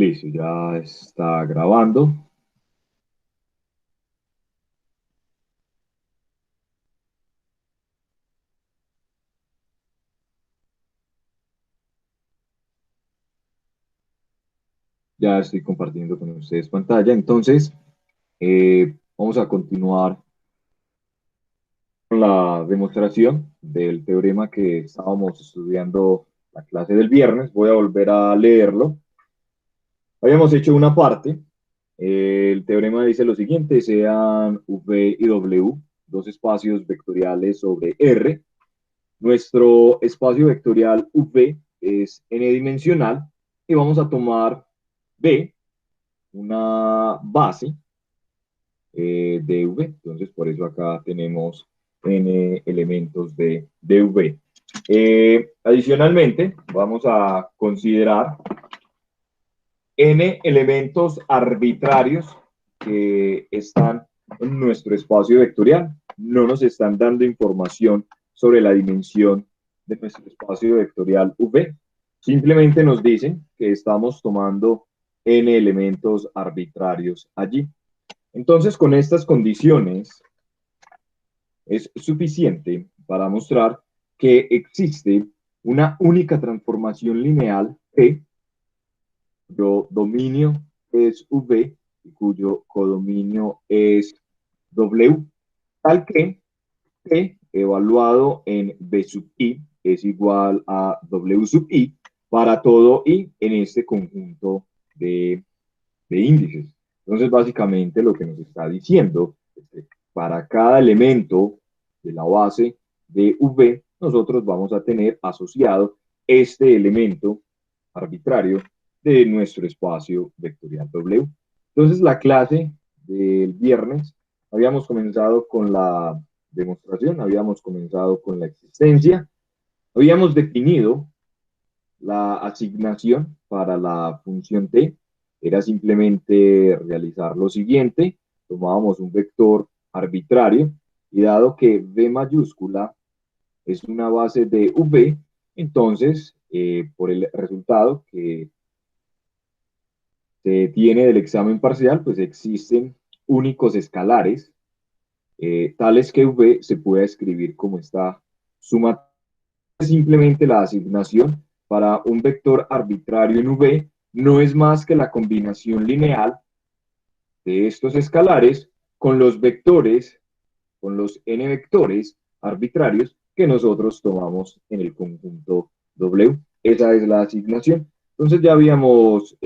Listo, ya está grabando. Ya estoy compartiendo con ustedes pantalla. Entonces, vamos a continuar con la demostración del teorema que estábamos estudiando la clase del viernes. Voy a volver a leerlo. Habíamos hecho una parte. El teorema dice lo siguiente: sean V y W dos espacios vectoriales sobre R. Nuestro espacio vectorial V es n-dimensional y vamos a tomar B, una base de V. Entonces, por eso acá tenemos n elementos de V. Adicionalmente, vamos a considerar n elementos arbitrarios que están en nuestro espacio vectorial. No nos están dando información sobre la dimensión de nuestro espacio vectorial V. Simplemente nos dicen que estamos tomando n elementos arbitrarios allí. Entonces, con estas condiciones es suficiente para mostrar que existe una única transformación lineal P cuyo dominio es V y cuyo codominio es W, tal que P evaluado en B sub I es igual a W sub I para todo I en este conjunto de índices. Entonces, básicamente lo que nos está diciendo es que para cada elemento de la base de V, nosotros vamos a tener asociado este elemento arbitrario de nuestro espacio vectorial W. Entonces, la clase del viernes habíamos comenzado con la demostración, habíamos comenzado con la existencia, habíamos definido la asignación para la función t. Era simplemente realizar lo siguiente: tomábamos un vector arbitrario y dado que V mayúscula es una base de V, entonces por el resultado que se tiene del examen parcial, pues existen únicos escalares, tales que V se puede escribir como esta suma. Simplemente la asignación para un vector arbitrario en V no es más que la combinación lineal de estos escalares con los vectores, con los n vectores arbitrarios que nosotros tomamos en el conjunto W. Esa es la asignación. Entonces ya habíamos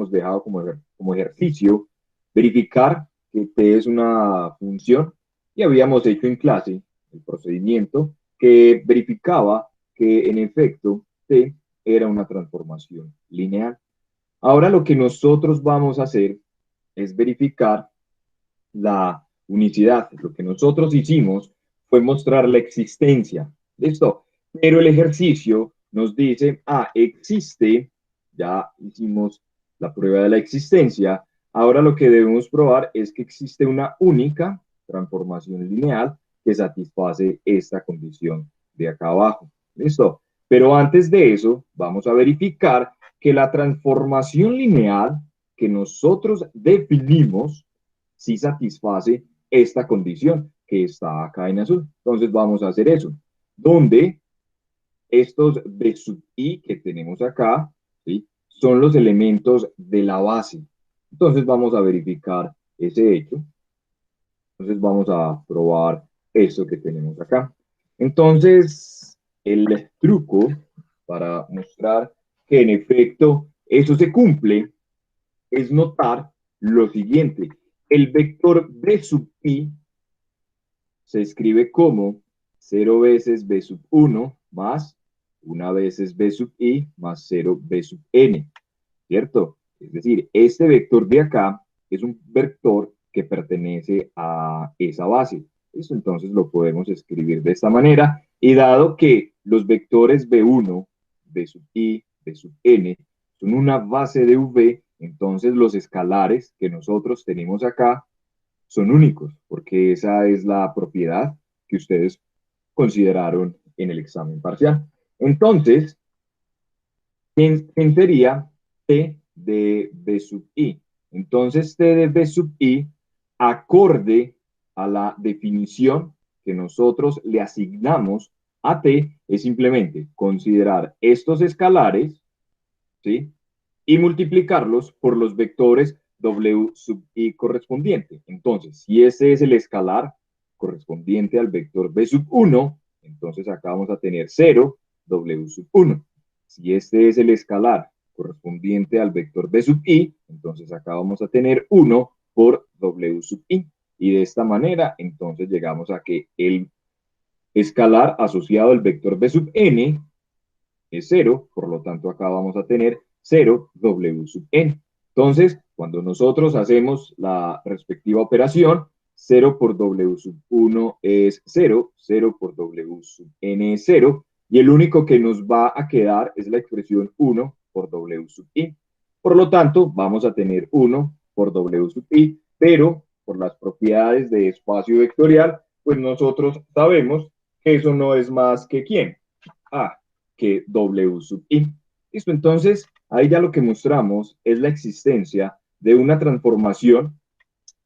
dejado como ejercicio verificar que T es una función y habíamos hecho en clase el procedimiento que verificaba que en efecto T era una transformación lineal. Ahora lo que nosotros vamos a hacer es verificar la unicidad. Lo que nosotros hicimos fue mostrar la existencia. ¿Listo? Pero el ejercicio nos dice, existe, ya hicimos la prueba de la existencia, ahora lo que debemos probar es que existe una única transformación lineal que satisface esta condición de acá abajo. ¿Listo? Pero antes de eso, vamos a verificar que la transformación lineal que nosotros definimos sí satisface esta condición que está acá en azul. Entonces vamos a hacer eso, donde estos B sub I que tenemos acá, ¿sí?, son los elementos de la base. Entonces vamos a verificar ese hecho. Entonces vamos a probar esto que tenemos acá. Entonces, el truco para mostrar que en efecto eso se cumple es notar lo siguiente: el vector B sub I se escribe como 0 veces B sub 1 más 1 veces B sub I más 0 B sub N, ¿cierto? Es decir, este vector de acá es un vector que pertenece a esa base. Eso entonces lo podemos escribir de esta manera. Y dado que los vectores B1, B sub I, B sub N son una base de V, entonces los escalares que nosotros tenemos acá son únicos, porque esa es la propiedad que ustedes consideraron en el examen parcial. Entonces, ¿quién sería T de B sub I. Entonces, T de B sub I, acorde a la definición que nosotros le asignamos a T, es simplemente considerar estos escalares, ¿sí? Y multiplicarlos por los vectores W sub I correspondiente. Entonces, si ese es el escalar correspondiente al vector B sub 1, entonces acá vamos a tener 0, W sub 1. Si este es el escalar correspondiente al vector B sub I, entonces acá vamos a tener 1 por W sub I. Y de esta manera, entonces llegamos a que el escalar asociado al vector B sub N es 0, por lo tanto acá vamos a tener 0 W sub N. Entonces, cuando nosotros hacemos la respectiva operación, 0 por W sub 1 es 0, 0 por W sub N es 0, y el único que nos va a quedar es la expresión 1 por W sub I. Por lo tanto, vamos a tener 1 por W sub I, pero por las propiedades de espacio vectorial, pues nosotros sabemos que eso no es más que ¿quién? A, que W sub I. Listo, entonces ahí ya lo que mostramos es la existencia de una transformación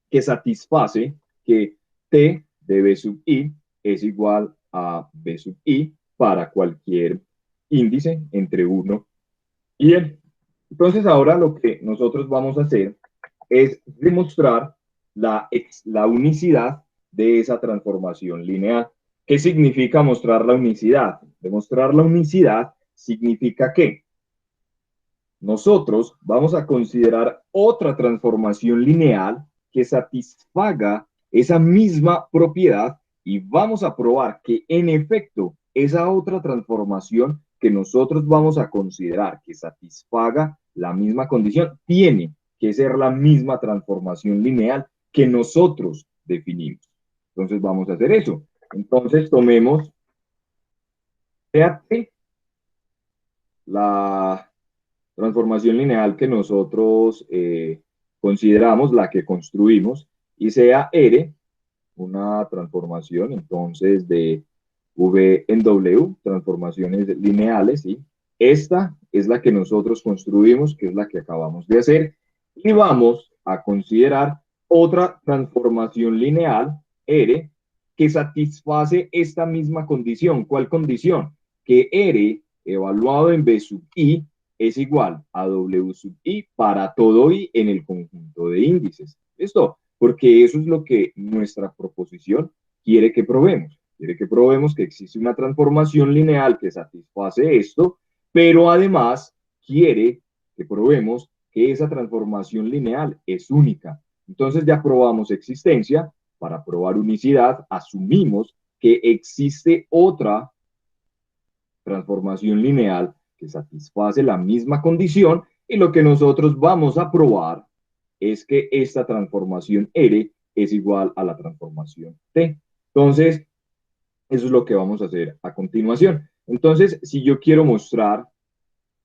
que satisface que T de B sub I es igual a B sub I para cualquier índice entre 1 y N. Entonces ahora lo que nosotros vamos a hacer es demostrar la unicidad de esa transformación lineal. ¿Qué significa mostrar la unicidad? Demostrar la unicidad significa que nosotros vamos a considerar otra transformación lineal que satisfaga esa misma propiedad y vamos a probar que en efecto esa otra transformación que nosotros vamos a considerar que satisfaga la misma condición tiene que ser la misma transformación lineal que nosotros definimos. Entonces vamos a hacer eso. Entonces tomemos, fíjate, la transformación lineal que nosotros consideramos, la que construimos, y sea R, una transformación entonces de V en W, transformaciones lineales, ¿sí? Esta es la que nosotros construimos, que es la que acabamos de hacer, y vamos a considerar otra transformación lineal, R, que satisface esta misma condición. ¿Cuál condición? Que R evaluado en B sub I es igual a W sub I para todo I en el conjunto de índices. ¿Listo? Porque eso es lo que nuestra proposición quiere que probemos. Quiere que probemos que existe una transformación lineal que satisface esto, pero además quiere que probemos que esa transformación lineal es única. Entonces ya probamos existencia. Para probar unicidad, asumimos que existe otra transformación lineal que satisface la misma condición y lo que nosotros vamos a probar es que esta transformación R es igual a la transformación T. Entonces, eso es lo que vamos a hacer a continuación. Entonces, si yo quiero mostrar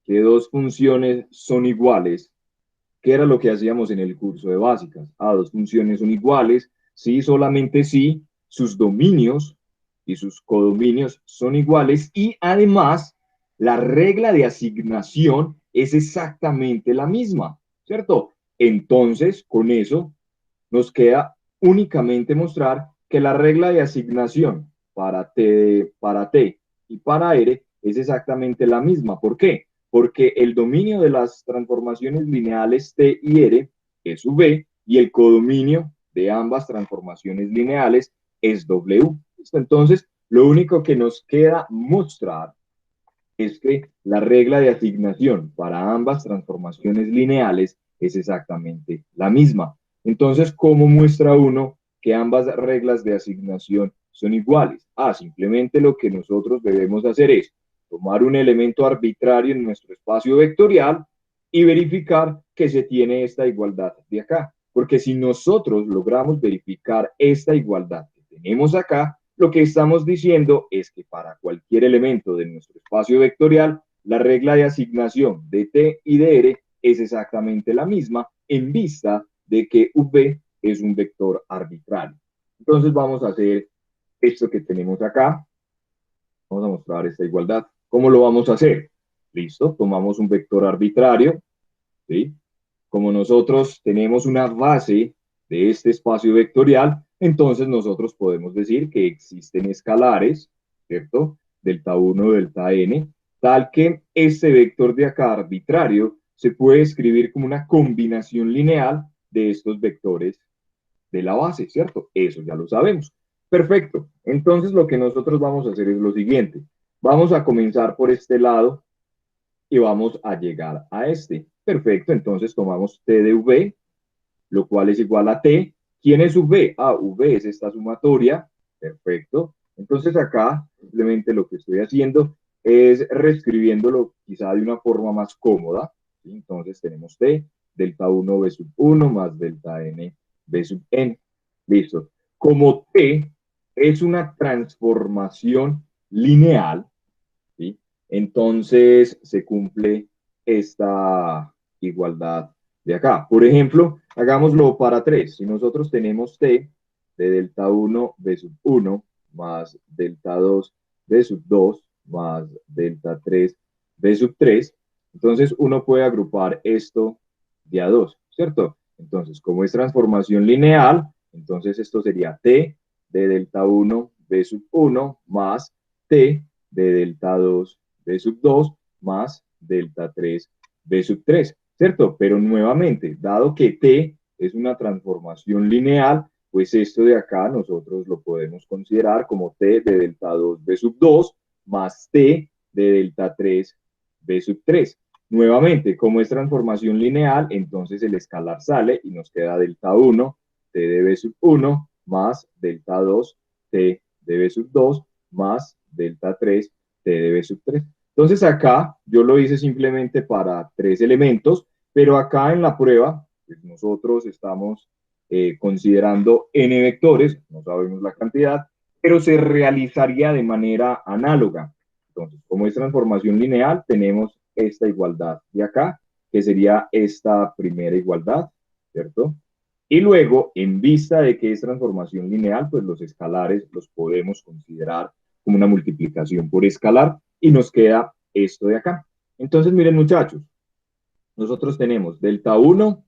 que dos funciones son iguales, ¿qué era lo que hacíamos en el curso de básicas? Dos funciones son iguales, sí, solamente si sus dominios y sus codominios son iguales y además la regla de asignación es exactamente la misma, ¿cierto? Entonces, con eso nos queda únicamente mostrar que la regla de asignación para T y para R es exactamente la misma. ¿Por qué? Porque el dominio de las transformaciones lineales T y R es V y el codominio de ambas transformaciones lineales es W. Entonces, lo único que nos queda mostrar es que la regla de asignación para ambas transformaciones lineales es exactamente la misma. Entonces, ¿cómo muestra uno que ambas reglas de asignación son iguales? Simplemente lo que nosotros debemos hacer es tomar un elemento arbitrario en nuestro espacio vectorial y verificar que se tiene esta igualdad de acá. Porque si nosotros logramos verificar esta igualdad que tenemos acá, lo que estamos diciendo es que para cualquier elemento de nuestro espacio vectorial, la regla de asignación de T y de R es exactamente la misma en vista de que V es un vector arbitrario. Entonces vamos a hacer esto que tenemos acá. Vamos a mostrar esta igualdad. ¿Cómo lo vamos a hacer? Listo, tomamos un vector arbitrario ¿sí? Como nosotros tenemos una base de este espacio vectorial, entonces nosotros podemos decir que existen escalares, ¿cierto? Delta 1, delta n, tal que este vector de acá arbitrario se puede escribir como una combinación lineal de estos vectores de la base, ¿cierto? Eso ya lo sabemos. Perfecto. Entonces lo que nosotros vamos a hacer es lo siguiente. Vamos a comenzar por este lado y vamos a llegar a este. Perfecto. Entonces tomamos T de V, lo cual es igual a T. ¿Quién es V? Ah, V es esta sumatoria. Perfecto. Entonces acá simplemente lo que estoy haciendo es reescribiéndolo quizá de una forma más cómoda. ¿Sí? Entonces tenemos T, delta 1 B sub 1 más delta N B sub N. Listo. Como T es una transformación lineal, ¿sí? Entonces se cumple esta igualdad de acá. Por ejemplo, hagámoslo para 3. Si nosotros tenemos t de delta 1 b sub 1 más delta 2 b sub 2 más delta 3 b sub 3, entonces uno puede agrupar esto de a 2, ¿cierto? Entonces, como es transformación lineal, entonces esto sería t de delta 1 b sub 1 más t de delta 2 B sub 2 más delta 3 B sub 3, ¿cierto? Pero nuevamente, dado que T es una transformación lineal, pues esto de acá nosotros lo podemos considerar como T de delta 2 B sub 2 más T de delta 3 B sub 3. Nuevamente, como es transformación lineal, entonces el escalar sale y nos queda delta 1 T de B sub 1 más delta 2 T de B sub 2 más delta 3 T de B sub 3. Entonces acá yo lo hice simplemente para 3 elementos, pero acá en la prueba pues nosotros estamos considerando n vectores, no sabemos la cantidad, pero se realizaría de manera análoga. Entonces, como es transformación lineal, tenemos esta igualdad de acá, que sería esta primera igualdad, ¿cierto? Y luego, en vista de que es transformación lineal, pues los escalares los podemos considerar como una multiplicación por escalar y nos queda esto de acá. Entonces, miren muchachos, nosotros tenemos delta 1,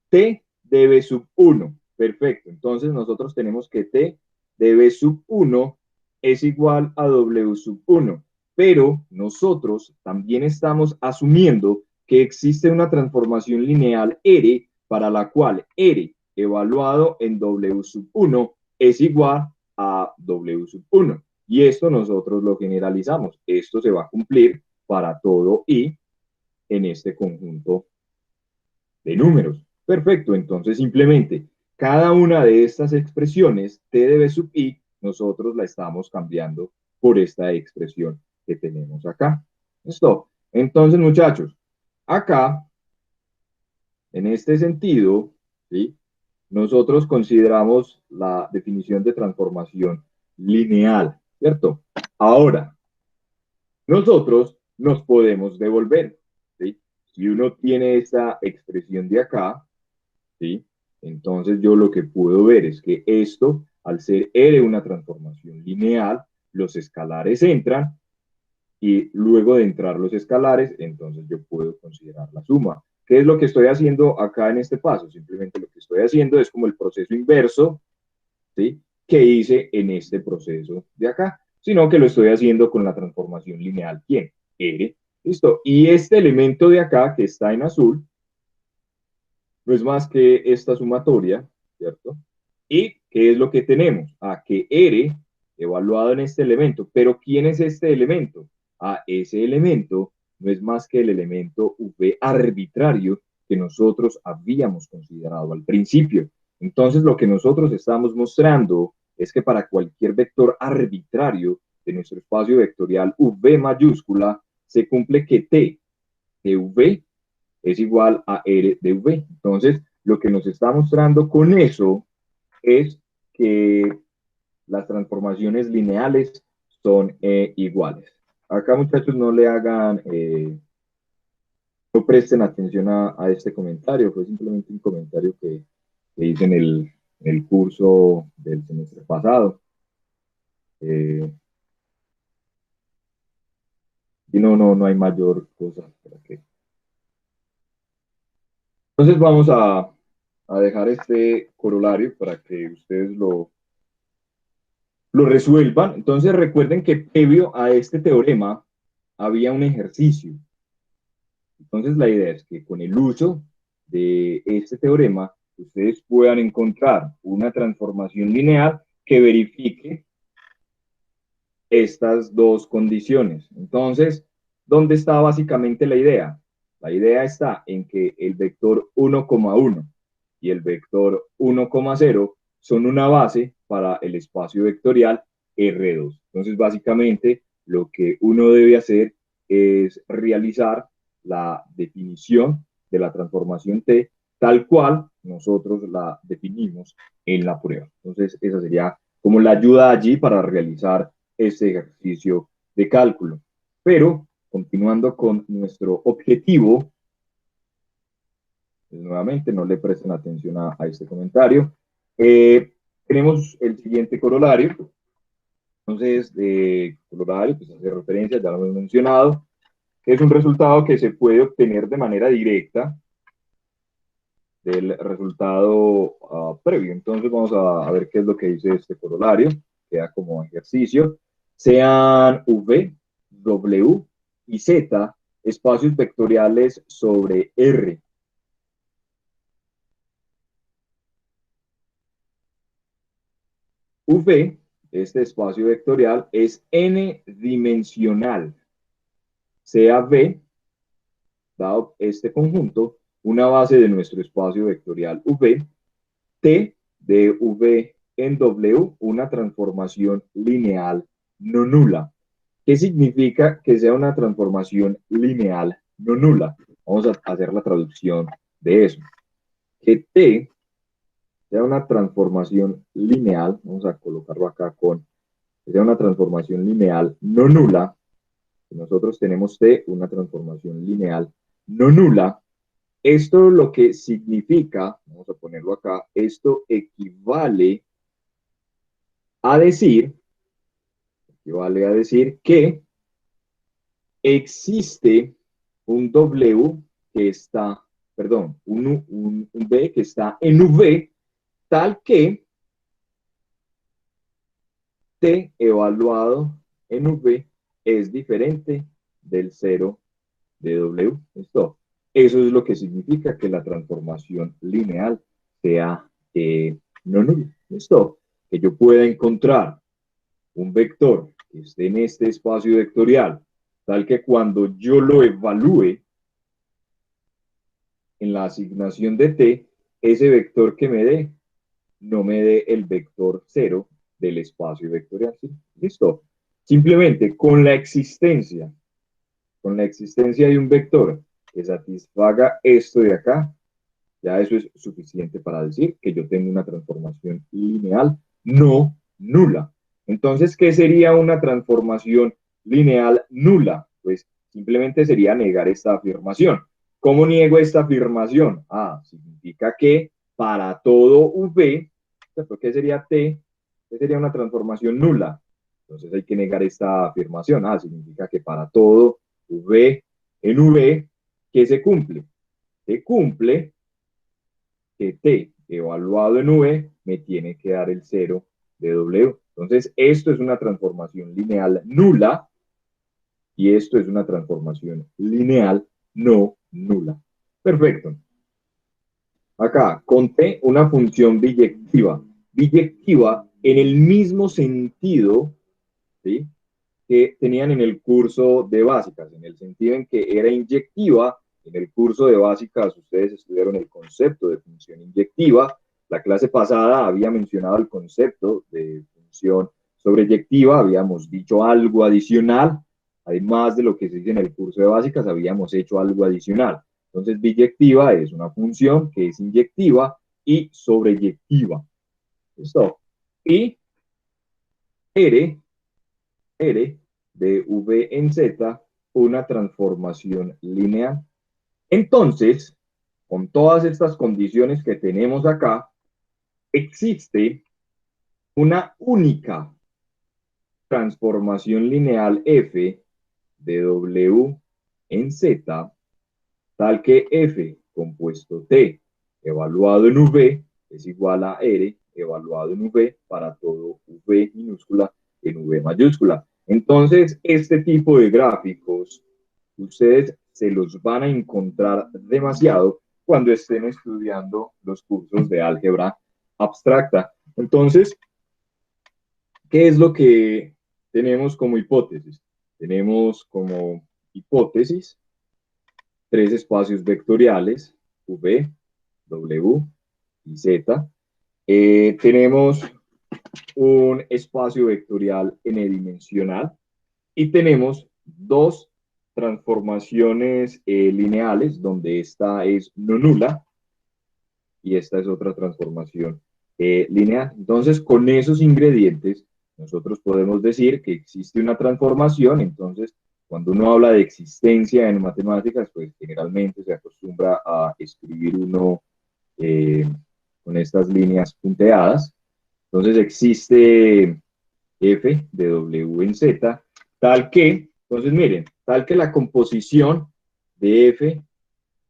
t de b sub 1. Perfecto. Entonces, nosotros tenemos que t de b sub 1 es igual a w sub 1. Pero nosotros también estamos asumiendo que existe una transformación lineal R para la cual R evaluado en w sub 1 es igual a w sub 1. Y esto nosotros lo generalizamos. Esto se va a cumplir para todo i en este conjunto de números. Perfecto, entonces simplemente cada una de estas expresiones, t de b sub i, nosotros la estamos cambiando por esta expresión que tenemos acá. ¿Listo? Entonces, muchachos, acá, en este sentido, ¿sí? Nosotros consideramos la definición de transformación lineal, ¿cierto? Ahora, nosotros nos podemos devolver, ¿sí? Si uno tiene esta expresión de acá, ¿sí? Entonces yo lo que puedo ver es que esto, al ser R una transformación lineal, los escalares entran y luego de entrar los escalares, entonces yo puedo considerar la suma. ¿Qué es lo que estoy haciendo acá en este paso? Simplemente lo que estoy haciendo es como el proceso inverso, ¿sí? Que hice en este proceso de acá, sino que lo estoy haciendo con la transformación lineal. ¿Quién? R. Listo. Y este elemento de acá que está en azul, no es más que esta sumatoria, ¿cierto? ¿Y qué es lo que tenemos? A que R evaluado en este elemento. Pero ¿quién es este elemento? A ese elemento no es más que el elemento V arbitrario que nosotros habíamos considerado al principio. Entonces, lo que nosotros estamos mostrando es que para cualquier vector arbitrario de nuestro espacio vectorial V mayúscula, se cumple que T de V es igual a R de V. Entonces, lo que nos está mostrando con eso es que las transformaciones lineales son iguales. Acá, muchachos, no le hagan, no presten atención a este comentario, fue simplemente un comentario que hice en el curso del semestre pasado. Eh, y no hay mayor cosa para que Entonces vamos a dejar este corolario para que ustedes lo resuelvan. Entonces recuerden que previo a este teorema había un ejercicio. Entonces la idea es que con el uso de este teorema ustedes puedan encontrar una transformación lineal que verifique estas dos condiciones. Entonces, ¿dónde está básicamente la idea? La idea está en que el vector 1,1 y el vector 1,0 son una base para el espacio vectorial R2. Entonces, básicamente, lo que uno debe hacer es realizar la definición de la transformación T tal cual nosotros la definimos en la prueba. Entonces, esa sería como la ayuda allí para realizar este ejercicio de cálculo. Pero, continuando con nuestro objetivo, pues, nuevamente no le presten atención a este comentario, tenemos el siguiente corolario. Entonces, corolario, pues hace referencia, ya lo hemos mencionado, que es un resultado que se puede obtener de manera directa del resultado previo. Entonces vamos a ver qué es lo que dice este corolario, queda como ejercicio. Sean V, W y Z espacios vectoriales sobre R. V, este espacio vectorial, es n dimensional. Sea V, dado este conjunto, una base de nuestro espacio vectorial V, T de V en W, una transformación lineal no nula. ¿Qué significa que sea una transformación lineal no nula? Vamos a hacer la traducción de eso. Que T sea una transformación lineal, vamos a colocarlo acá con, que sea una transformación lineal no nula. Nosotros tenemos T, una transformación lineal no nula. Esto lo que significa, vamos a ponerlo acá, esto a decir, equivale a decir que existe un W que está, perdón, un B que está en V, tal que T evaluado en V es diferente del cero de W. ¿Listo? Eso es lo que significa que la transformación lineal sea no nula. ¿Listo? Que yo pueda encontrar un vector que esté en este espacio vectorial, tal que cuando yo lo evalúe en la asignación de T, ese vector que me dé, no me dé el vector cero del espacio vectorial. ¿Sí? ¿Listo? Simplemente con la existencia de un vector que satisfaga esto de acá, ya eso es suficiente para decir que yo tengo una transformación lineal no nula. Entonces, ¿qué sería una transformación lineal nula? Pues simplemente sería negar esta afirmación. ¿Cómo niego esta afirmación? Ah, significa que para todo V, ¿qué sería T? ¿Qué sería una transformación nula? Entonces hay que negar esta afirmación. Ah, significa que para todo V en V, ¿qué se cumple? Se cumple que T evaluado en V me tiene que dar el cero de W. Entonces, esto es una transformación lineal nula y esto es una transformación lineal no nula. Perfecto. Acá, conté una función biyectiva. Biyectiva en el mismo sentido, ¿sí?, que tenían en el curso de básicas, en el sentido en que era inyectiva. En el curso de básicas ustedes estudiaron el concepto de función inyectiva. La clase pasada había mencionado el concepto de función sobreyectiva, habíamos dicho algo adicional, además de lo que se dice en el curso de básicas, habíamos hecho algo adicional. Entonces, biyectiva es una función que es inyectiva y sobreyectiva. ¿Listo? Y R R de V en Z una transformación lineal. Entonces, con todas estas condiciones que tenemos acá, existe una única transformación lineal F de W en Z, tal que F compuesto T evaluado en V es igual a R evaluado en V para todo V minúscula en V mayúscula. Entonces, este tipo de gráficos ustedes se los van a encontrar demasiado cuando estén estudiando los cursos de álgebra abstracta. Entonces, ¿qué es lo que tenemos como hipótesis? Tenemos como hipótesis tres espacios vectoriales, V, W y Z. Tenemos un espacio vectorial n-dimensional y tenemos dos transformaciones lineales, donde esta es no nula y esta es otra transformación lineal. Entonces, con esos ingredientes, nosotros podemos decir que existe una transformación. Entonces, cuando uno habla de existencia en matemáticas, pues generalmente se acostumbra a escribir uno con estas líneas punteadas. Entonces, existe f de w en z, tal que, entonces miren, tal que la composición de f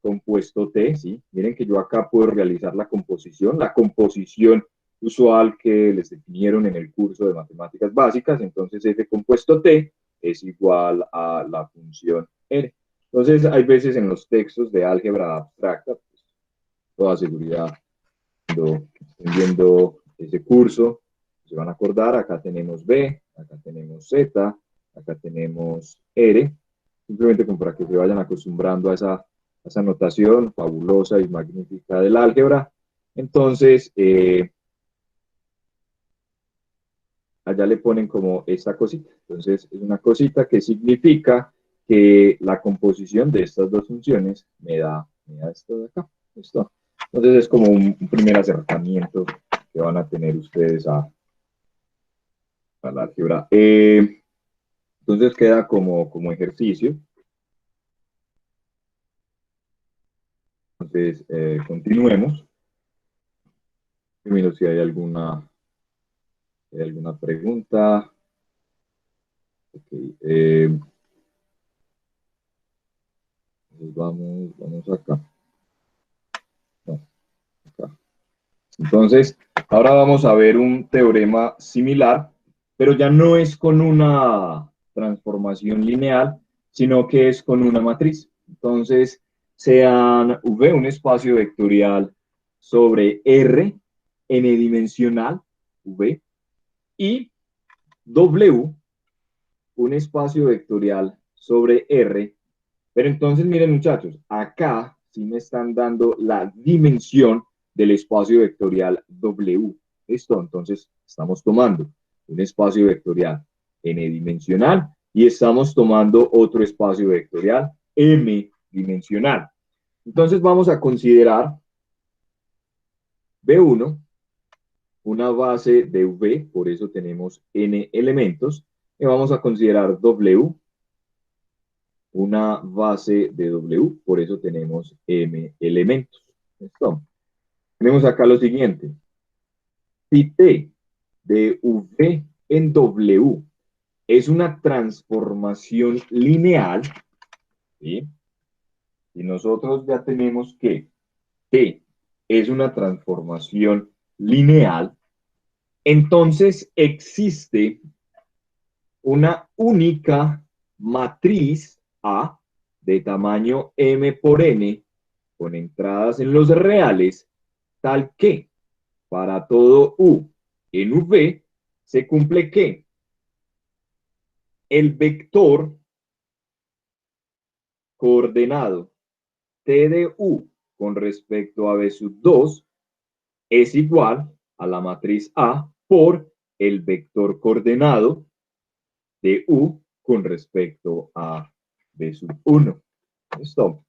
compuesto T, ¿sí? Miren que yo acá puedo realizar la composición usual que les definieron en el curso de matemáticas básicas. Entonces f compuesto T es igual a la función R. Entonces hay veces en los textos de álgebra abstracta, pues, toda seguridad, cuando estén viendo ese curso, se van a acordar, acá tenemos B, acá tenemos Z, acá tenemos R, simplemente como para que se vayan acostumbrando a esa notación fabulosa y magnífica del álgebra. Entonces, allá le ponen como esta cosita. Entonces, es una cosita que significa que la composición de estas dos funciones me da esto de acá. ¿Listo? Entonces, es como un primer acercamiento que van a tener ustedes a la álgebra. Entonces, queda como ejercicio. Entonces, continuemos. Primero, si hay alguna pregunta. Okay. Vamos acá. No, acá. Entonces, ahora vamos a ver un teorema similar, pero ya no es con una transformación lineal, sino que es con una matriz. Entonces, sean V un espacio vectorial sobre R n-dimensional, V, y W un espacio vectorial sobre R. Pero entonces, miren muchachos, acá sí me están dando la dimensión del espacio vectorial W. ¿Listo? Entonces, estamos tomando un espacio vectorial n-dimensional y estamos tomando otro espacio vectorial m-dimensional. Entonces, vamos a considerar B1 una base de V, por eso tenemos n elementos, y vamos a considerar W una base de W, por eso tenemos m elementos. ¿Listo? Tenemos acá lo siguiente. Si T de V en W es una transformación lineal, ¿sí? Y nosotros ya tenemos que T es una transformación lineal, entonces existe una única matriz A de tamaño M por N con entradas en los reales, tal que para todo U en V se cumple que el vector coordenado T de U con respecto a B sub 2 es igual a la matriz A por el vector coordenado de U con respecto a B sub 1. ¿Listo?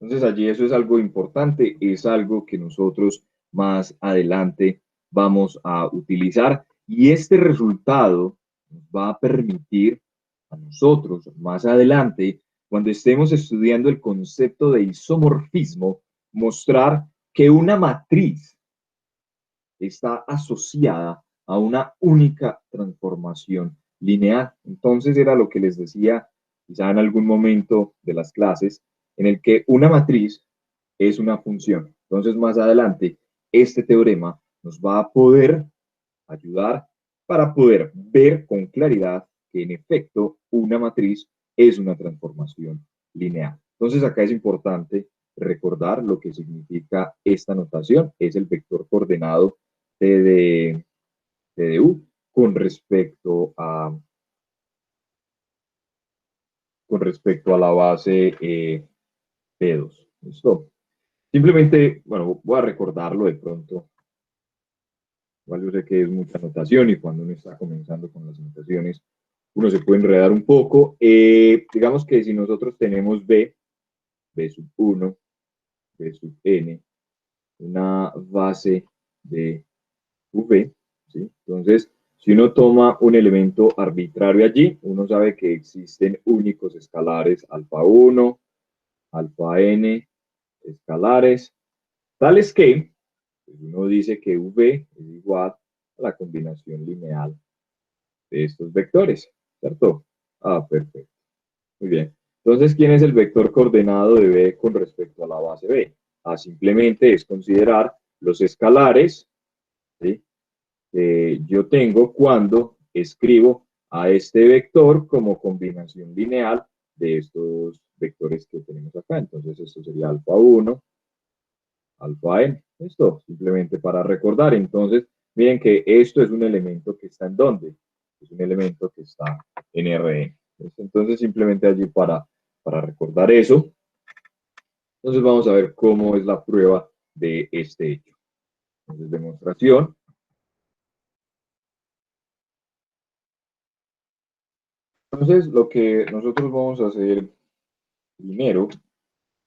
Entonces allí eso es algo importante, es algo que nosotros más adelante vamos a utilizar y este resultado nos va a permitir a nosotros más adelante, cuando estemos estudiando el concepto de isomorfismo, mostrar que una matriz está asociada a una única transformación lineal. Entonces era lo que les decía quizá en algún momento de las clases, en el que una matriz es una función. Entonces, más adelante, este teorema nos va a poder ayudar para poder ver con claridad que en efecto una matriz es una transformación lineal. Entonces, acá es importante recordar lo que significa esta notación. Es el vector coordenado TDU con respecto a la base P2. ¿Listo? Simplemente, bueno, voy a recordarlo de pronto. Igual yo sé que es mucha notación y cuando uno está comenzando con las notaciones, uno se puede enredar un poco. Digamos que si nosotros tenemos B sub 1, B sub n, una base de V, ¿sí? Entonces, si uno toma un elemento arbitrario allí, uno sabe que existen únicos escalares alfa 1, alfa n, escalares, tales que pues uno dice que V es igual a la combinación lineal de estos vectores, ¿cierto? Ah, perfecto. Muy bien. Entonces, ¿quién es el vector coordenado de B con respecto a la base B? Ah, simplemente es considerar los escalares, ¿sí?, que yo tengo cuando escribo a este vector como combinación lineal de estos vectores que tenemos acá. Entonces, esto sería alfa 1, alfa n. Esto, simplemente para recordar. Entonces, miren que esto es un elemento que está en ¿dónde? Es un elemento que está en Rn. Entonces, simplemente allí para recordar eso. Entonces, vamos a ver cómo es la prueba de este hecho. Entonces, demostración. Entonces, lo que nosotros vamos a hacer primero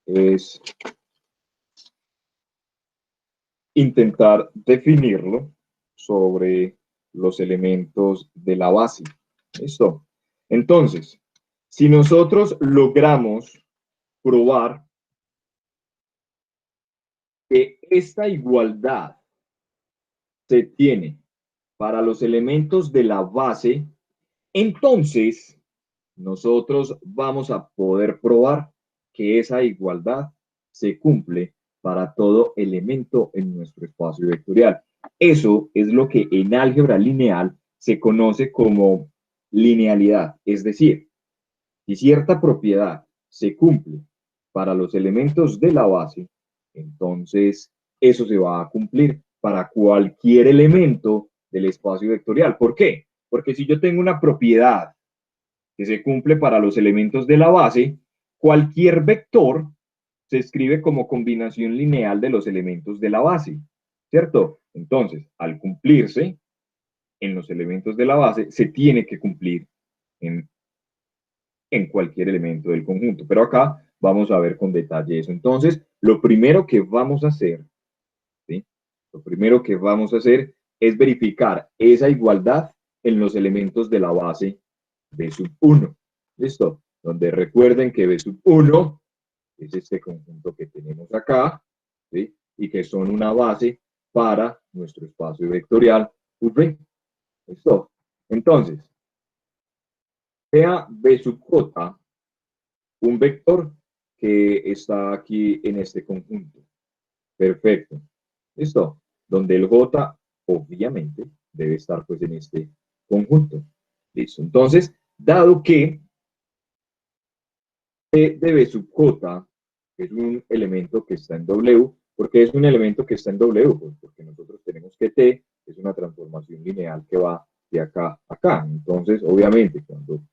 es intentar definirlo sobre los elementos de la base. ¿Listo? Entonces, si nosotros logramos probar que esta igualdad se tiene para los elementos de la base, entonces nosotros vamos a poder probar que esa igualdad se cumple para todo elemento en nuestro espacio vectorial. Eso es lo que en álgebra lineal se conoce como linealidad, es decir, si cierta propiedad se cumple para los elementos de la base, entonces eso se va a cumplir para cualquier elemento del espacio vectorial. ¿Por qué? Porque si yo tengo una propiedad que se cumple para los elementos de la base, cualquier vector se escribe como combinación lineal de los elementos de la base, ¿cierto? Entonces, al cumplirse en los elementos de la base, se tiene que cumplir en cualquier elemento del conjunto. Pero acá vamos a ver con detalle eso. Entonces, lo primero que vamos a hacer, ¿sí? Lo primero que vamos a hacer es verificar esa igualdad en los elementos de la base B sub 1. ¿Listo? Donde recuerden que B sub 1 es este conjunto que tenemos acá, ¿sí? Y que son una base para nuestro espacio vectorial V. ¿Listo? Entonces, sea B sub J un vector que está aquí en este conjunto. Perfecto. ¿Listo? Donde el J, obviamente, debe estar pues en este conjunto. Listo. Entonces, dado que P de B sub J es un elemento que está en W, ¿por qué es un elemento que está en W? Pues porque nosotros tenemos que T es una transformación lineal que va de acá a acá. Entonces, obviamente, cuando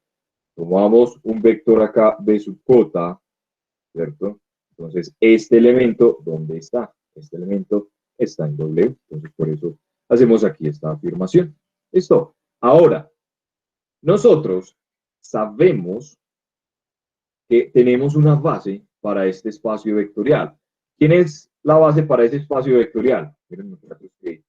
tomamos un vector acá, B sub J, ¿cierto? Entonces, este elemento, ¿dónde está? Este elemento está en W. Entonces, por eso hacemos aquí esta afirmación. ¿Listo? Ahora, nosotros sabemos que tenemos una base para este espacio vectorial. ¿Quién es la base para ese espacio vectorial? Miren, nosotros que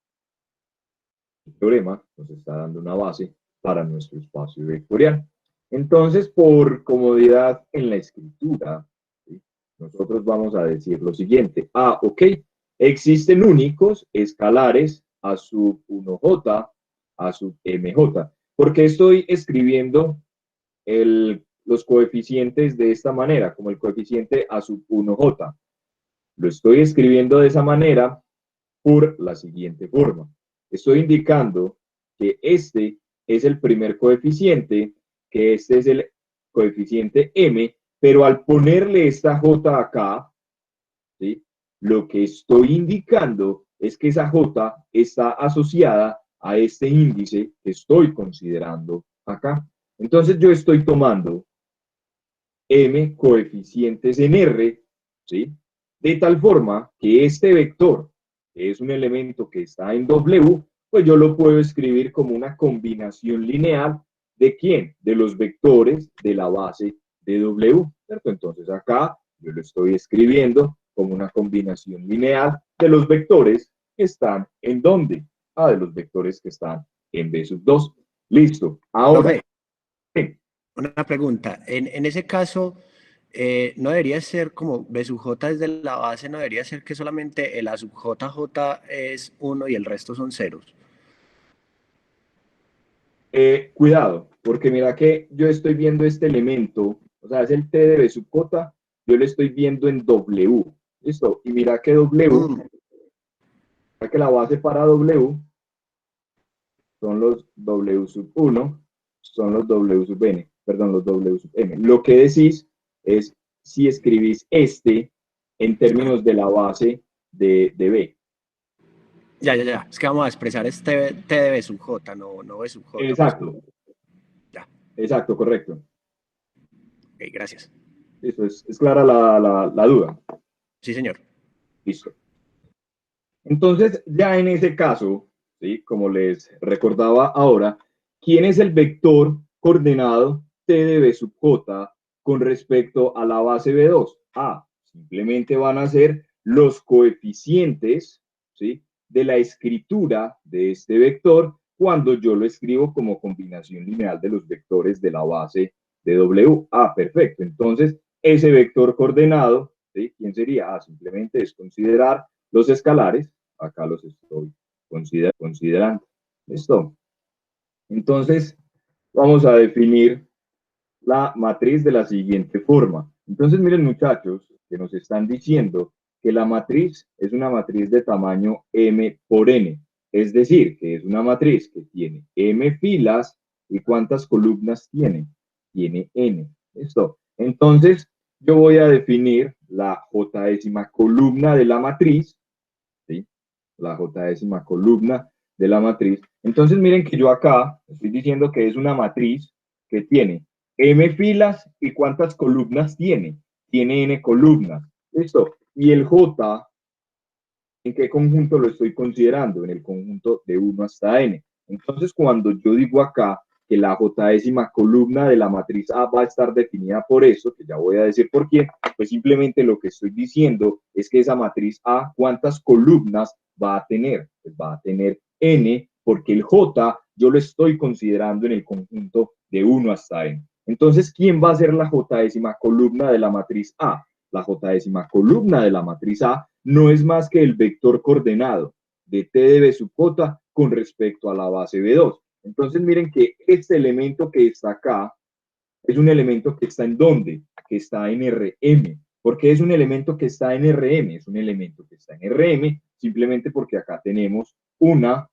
el teorema nos está dando una base para nuestro espacio vectorial. Entonces, por comodidad en la escritura, ¿sí?, nosotros vamos a decir lo siguiente. Ah, ok, existen únicos escalares a sub 1j, a sub mj. ¿Por qué estoy escribiendo los coeficientes de esta manera, como el coeficiente A sub 1J. Lo estoy escribiendo de esa manera por la siguiente forma. Estoy indicando que este es el primer coeficiente, que este es el coeficiente M, pero al ponerle esta J acá, ¿sí? Lo que estoy indicando es que esa J está asociada a este índice que estoy considerando acá. Entonces yo estoy tomando M coeficientes en R, ¿sí? De tal forma que este vector, que es un elemento que está en W, pues yo lo puedo escribir como una combinación lineal de ¿quién? De los vectores de la base de W, ¿cierto? Entonces acá yo lo estoy escribiendo como una combinación lineal de los vectores que están en ¿dónde? Ah, de los vectores que están en B sub 2. Listo. Ahora, Profe, una pregunta. En ese caso, no debería ser como B sub J desde la base, no debería ser que solamente el A sub JJ es 1 y el resto son ceros. cuidado, porque mira que yo estoy viendo este elemento, o sea, es el T de B sub J, yo lo estoy viendo en W. ¿Listo? Y mira que W, Mm, mira que la base para W son los W sub 1, son los W sub N, perdón, los W sub M. Lo que decís es si escribís este en ah, términos de la base de B. ya. Es que vamos a expresar este T de B sub J, no B sub J, pues. Exacto, Ya, exacto, correcto. ok, gracias. Eso es clara la duda. Sí, señor. Listo. Entonces, ya en ese caso, ¿sí? Como les recordaba ahora, ¿quién es el vector coordenado T de B sub J con respecto a la base B2? Simplemente van a ser los coeficientes, ¿sí? De la escritura de este vector cuando yo lo escribo como combinación lineal de los vectores de la base de W. Perfecto. Entonces, ese vector coordenado, ¿sí? ¿Quién sería? Simplemente es considerar los escalares, acá los estoy considerando. ¿Listo? Entonces, vamos a definir la matriz de la siguiente forma. Entonces, miren muchachos, que nos están diciendo que la matriz es una matriz de tamaño M por N. Es decir, que es una matriz que tiene M filas y ¿cuántas columnas tiene? Tiene N. ¿Listo? Entonces, yo voy a definir la j columna de la matriz, ¿sí? La j columna de la matriz. Entonces, miren que yo acá estoy diciendo que es una matriz que tiene m filas y ¿cuántas columnas tiene? Tiene n columnas. ¿Listo? Y el j, ¿en qué conjunto lo estoy considerando? En el conjunto de 1 hasta n. Entonces, cuando yo digo acá que la j columna de la matriz A va a estar definida por eso, que ya voy a decir por qué, pues simplemente lo que estoy diciendo es que esa matriz A, ¿cuántas columnas va a tener? Pues va a tener n, porque el j yo lo estoy considerando en el conjunto de 1 hasta n. Entonces, ¿quién va a ser la j columna de la matriz A? La j columna de la matriz A no es más que el vector coordenado de T de B sub J con respecto a la base B2. Entonces miren que este elemento que está acá es un elemento que está en ¿dónde? Que está en Rm. ¿Por qué es un elemento que está en Rm? Es un elemento que está en Rm simplemente porque acá tenemos una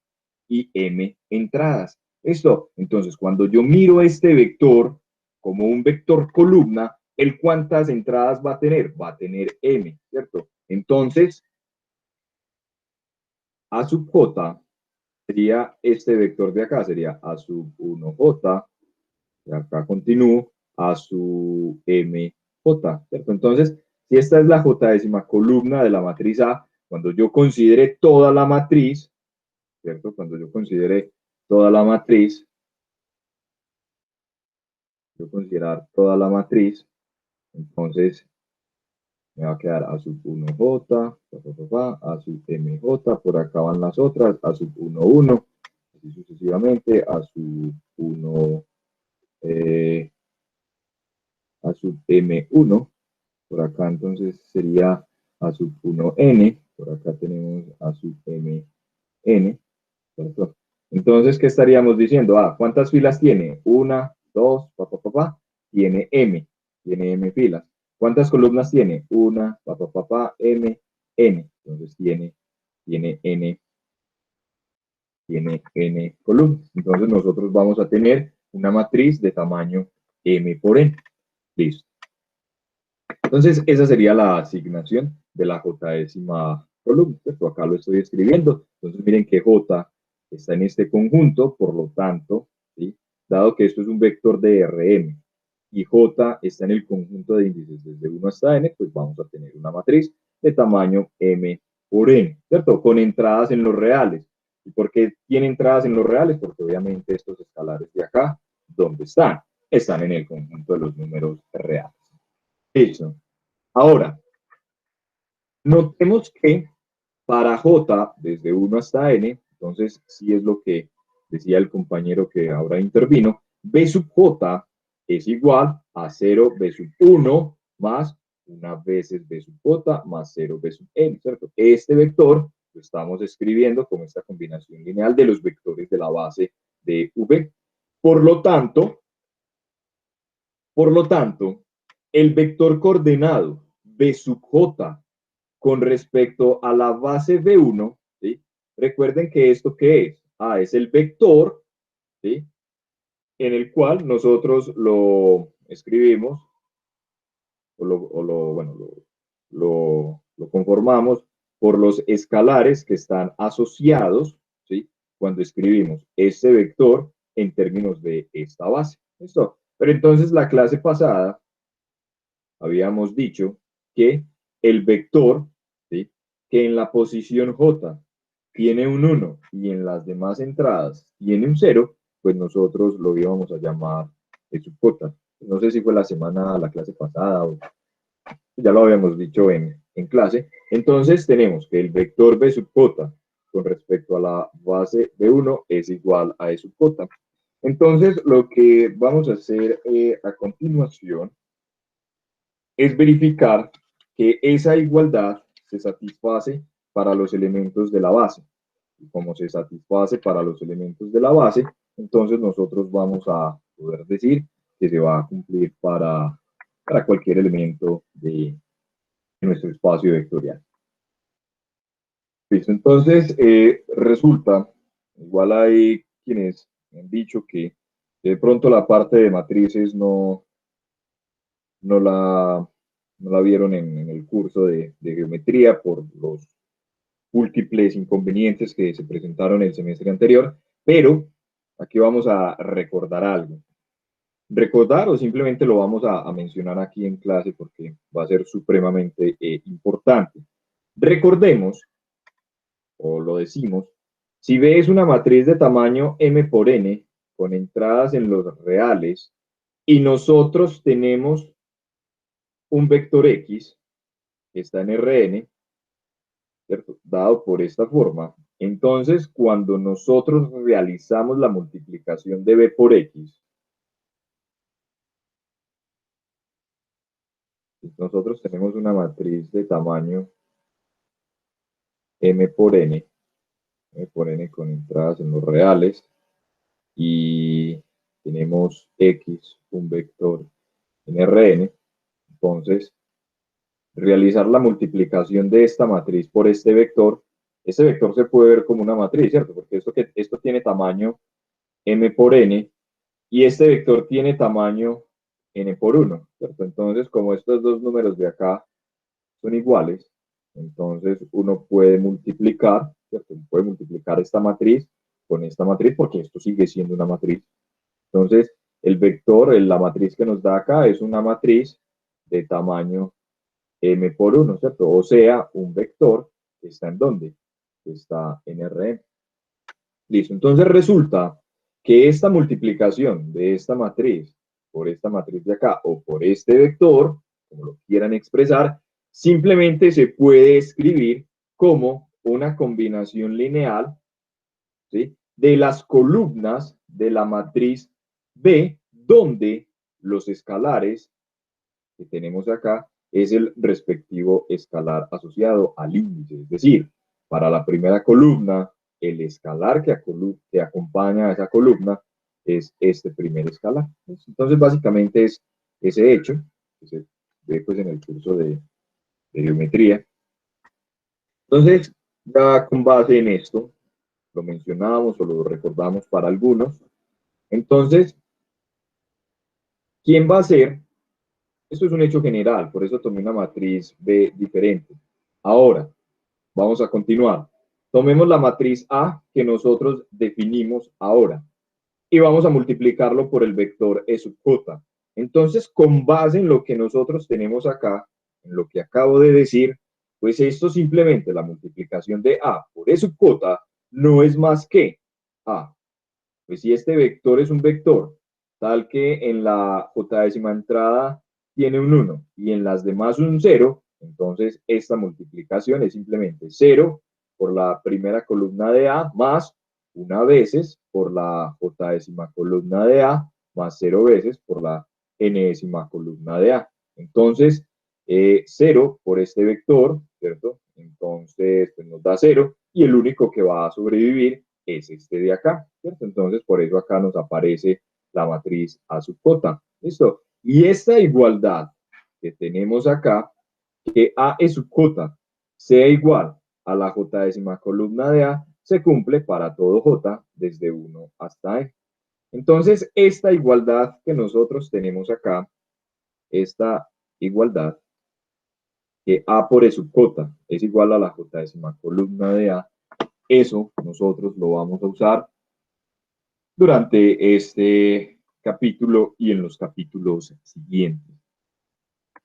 y m entradas. Esto, entonces, cuando yo miro este vector como un vector columna, ¿el cuántas entradas va a tener? Va a tener m, ¿cierto? Entonces, a sub j sería este vector de acá, sería a sub 1j, y acá continúo, a sub mj, ¿cierto? Entonces, si esta es la j columna de la matriz A, cuando yo considere toda la matriz, ¿cierto? Cuando yo considere toda la matriz, yo considerar toda la matriz, entonces me va a quedar a sub 1j, a sub mj, por acá van las otras, a sub 1, así sucesivamente, a sub 1, eh, a sub m1, por acá entonces sería a sub 1n, por acá tenemos a sub mn, ¿cierto? Entonces, ¿qué estaríamos diciendo? ¿Cuántas filas tiene? Una, dos, pa. tiene M filas. ¿Cuántas columnas tiene? Una, M, N. Entonces tiene N columnas. Entonces nosotros vamos a tener una matriz de tamaño M por N. Listo. Entonces esa sería la asignación de la J-ésima columna. ¿Cierto? Acá lo estoy escribiendo. Entonces miren que J está en este conjunto, por lo tanto, ¿sí? Dado que esto es un vector de Rm y J está en el conjunto de índices desde 1 hasta n, pues vamos a tener una matriz de tamaño M por N, ¿cierto? Con entradas en los reales. ¿Y por qué tiene entradas en los reales? Porque obviamente estos escalares de acá, ¿dónde están? Están en el conjunto de los números reales. Listo. Ahora, notemos que para J, desde 1 hasta N, entonces sí es lo que decía el compañero que ahora intervino, B sub J es igual a 0 B sub 1 más una veces B sub J más 0 B sub N, ¿cierto? Este vector lo estamos escribiendo como esta combinación lineal de los vectores de la base de V. Por lo tanto, el vector coordenado B sub J con respecto a la base V1, ¿sí? Recuerden que esto ¿qué es? Es el vector, ¿sí? En el cual nosotros lo escribimos lo conformamos por los escalares que están asociados, ¿sí? Cuando escribimos este vector en términos de esta base. ¿Listo? Pero entonces la clase pasada habíamos dicho que el vector, ¿sí? Que en la posición J tiene un 1 y en las demás entradas tiene un 0, pues nosotros lo íbamos a llamar sub J. No sé si fue la clase pasada o ya lo habíamos dicho en clase. Entonces tenemos que el vector B sub J con respecto a la base B1 es igual a E sub J. Entonces lo que vamos a hacer a continuación es verificar que esa igualdad se satisface para los elementos de la base. Y como se satisface para los elementos de la base, entonces nosotros vamos a poder decir que se va a cumplir para cualquier elemento de nuestro espacio vectorial. Listo, entonces resulta, igual hay quienes han dicho que de pronto la parte de matrices no la vieron en el curso de geometría por los múltiples inconvenientes que se presentaron el semestre anterior, pero aquí vamos a recordar algo. Recordar o simplemente lo vamos a mencionar aquí en clase porque va a ser supremamente importante. Recordemos, o lo decimos, si B es una matriz de tamaño M por N, con entradas en los reales, y nosotros tenemos un vector X, que está en Rn, ¿cierto? Dado por esta forma, entonces cuando nosotros realizamos la multiplicación de B por X, nosotros tenemos una matriz de tamaño M por N con entradas en los reales, y tenemos X, un vector en Rn, entonces realizar la multiplicación de esta matriz por este vector se puede ver como una matriz, ¿cierto? Porque esto tiene tamaño M por N y este vector tiene tamaño N por 1, ¿cierto? Entonces, como estos dos números de acá son iguales, entonces uno puede multiplicar, ¿cierto? Puede multiplicar esta matriz con esta matriz porque esto sigue siendo una matriz. Entonces, el vector, la matriz que nos da acá es una matriz de tamaño M por 1, ¿cierto? O sea, un vector que está en ¿dónde? Está en Rn. Listo, entonces resulta que esta multiplicación de esta matriz por esta matriz de acá o por este vector, como lo quieran expresar, simplemente se puede escribir como una combinación lineal, ¿sí? De las columnas de la matriz B, donde los escalares que tenemos acá es el respectivo escalar asociado al índice. Es decir, para la primera columna, el escalar que acompaña a esa columna es este primer escalar. Entonces, básicamente es ese hecho, que se ve pues en el curso de geometría. Entonces, ya con base en esto, lo mencionamos o lo recordamos para algunos. Entonces, ¿quién va a ser? Esto es un hecho general, por eso tomé una matriz B diferente. Ahora, vamos a continuar. Tomemos la matriz A que nosotros definimos ahora y vamos a multiplicarlo por el vector E sub j. Entonces, con base en lo que nosotros tenemos acá, en lo que acabo de decir, pues esto simplemente, la multiplicación de A por E sub j, no es más que A. Pues si este vector es un vector tal que en la j décima entrada tiene un 1 y en las demás un 0, entonces esta multiplicación es simplemente 0 por la primera columna de A más una veces por la j décima columna de A más 0 veces por la n décima columna de A. Entonces, 0 por este vector, ¿cierto? Entonces, pues nos da 0 y el único que va a sobrevivir es este de acá, ¿cierto? Entonces, por eso acá nos aparece la matriz A sub j. ¿Listo? Y esta igualdad que tenemos acá, que A E sub j sea igual a la j décima columna de A, se cumple para todo j desde 1 hasta e. Entonces, esta igualdad que nosotros tenemos acá, esta igualdad, que A por E sub j es igual a la j décima columna de A, eso nosotros lo vamos a usar durante este capítulo y en los capítulos siguientes.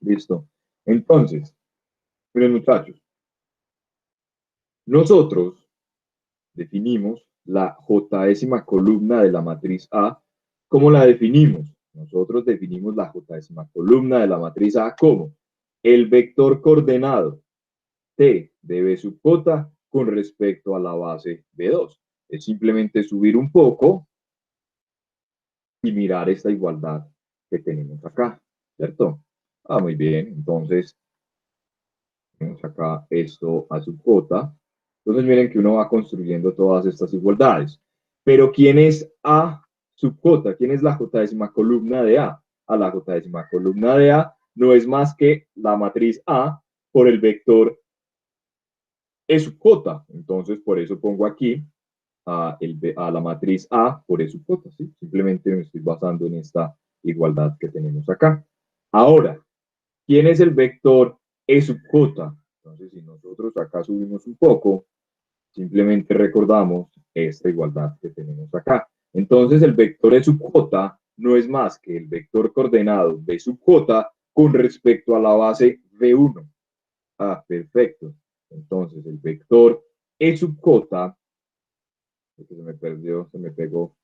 ¿Listo? Entonces, miren muchachos, nosotros definimos la j décima columna de la matriz A. ¿Cómo la definimos? Nosotros definimos la j décima columna de la matriz A como el vector coordenado T de B sub j con respecto a la base B2. Es simplemente subir un poco y mirar esta igualdad que tenemos acá, ¿cierto? Ah, muy bien, entonces tenemos acá esto a sub j. Entonces miren que uno va construyendo todas estas igualdades. Pero ¿quién es A sub j? ¿Quién es la j décima columna de A? A la j décima columna de A no es más que la matriz A por el vector E sub j. Entonces por eso pongo aquí a la matriz A por E sub j, ¿sí? Simplemente me estoy basando en esta igualdad que tenemos acá. Ahora, ¿quién es el vector E sub j? Entonces, si nosotros acá subimos un poco, simplemente recordamos esta igualdad que tenemos acá. Entonces, el vector E sub j no es más que el vector coordenado B sub j con respecto a la base B1. Ah, perfecto. Entonces, el vector E sub j, se me perdió, se me pegó.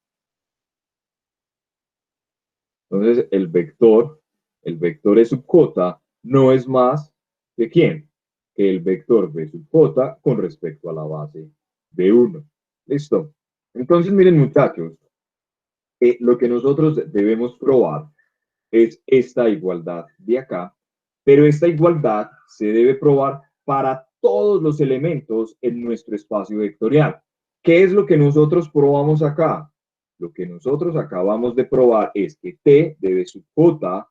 Entonces, el vector E sub j no es más que ¿quién? Que el vector B sub j con respecto a la base B1. ¿Listo? Entonces, miren muchachos, lo que nosotros debemos probar es esta igualdad de acá, pero esta igualdad se debe probar para todos los elementos en nuestro espacio vectorial. ¿Qué es lo que nosotros probamos acá? Lo que nosotros acabamos de probar es que T de B sub J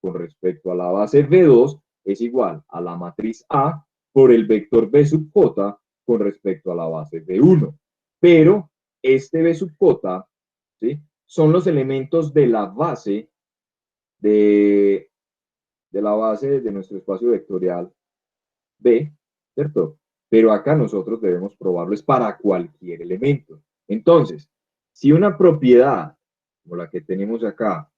con respecto a la base B2 es igual a la matriz A por el vector B sub J con respecto a la base B1. Pero este B sub J, ¿sí? Son los elementos de la base de, la base de nuestro espacio vectorial B, ¿cierto? Pero acá nosotros debemos probarlo es para cualquier elemento. Entonces, si una propiedad como la que tenemos acá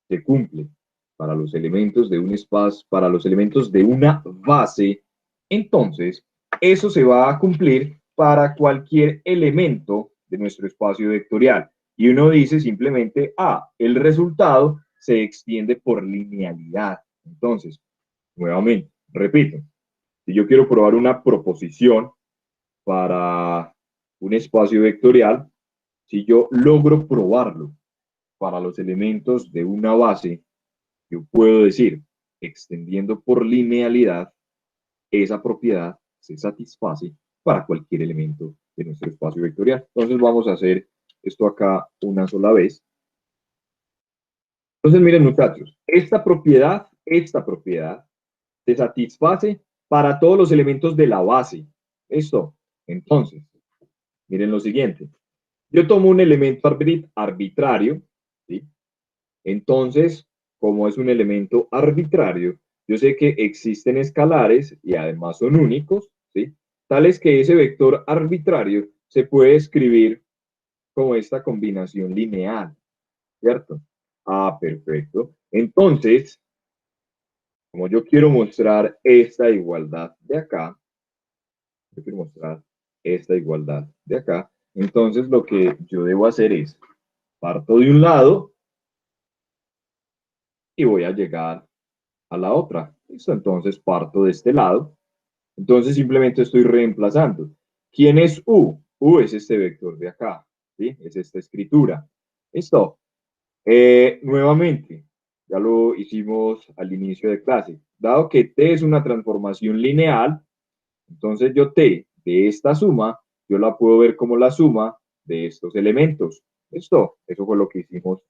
se cumple para los elementos de un espacio, para los elementos de una base, entonces eso se va a cumplir para cualquier elemento de nuestro espacio vectorial. Y uno dice simplemente, el resultado se extiende por linealidad. Entonces, nuevamente, repito, si yo quiero probar una proposición para un espacio vectorial, si yo logro probarlo para los elementos de una base, yo puedo decir, extendiendo por linealidad, esa propiedad se satisface para cualquier elemento de nuestro espacio vectorial. Entonces vamos a hacer esto acá una sola vez. Entonces, miren, muchachos, esta propiedad se satisface para todos los elementos de la base. ¿Listo? Entonces, miren lo siguiente. Yo tomo un elemento arbitrario, ¿sí? Entonces, como es un elemento arbitrario, yo sé que existen escalares y además son únicos, ¿sí? Tales que ese vector arbitrario se puede escribir como esta combinación lineal, ¿cierto? Ah, perfecto. Entonces, como yo quiero mostrar esta igualdad de acá, yo quiero mostrar esta igualdad de acá, entonces lo que yo debo hacer es, parto de un lado y voy a llegar a la otra. ¿Listo? Entonces parto de este lado. Entonces simplemente estoy reemplazando. ¿Quién es U? U es este vector de acá, ¿sí? Es esta escritura. ¿Listo? Nuevamente, ya lo hicimos al inicio de clase. Dado que T es una transformación lineal, entonces yo T de esta suma, yo la puedo ver como la suma de estos elementos. ¿Listo? Eso fue lo que hicimos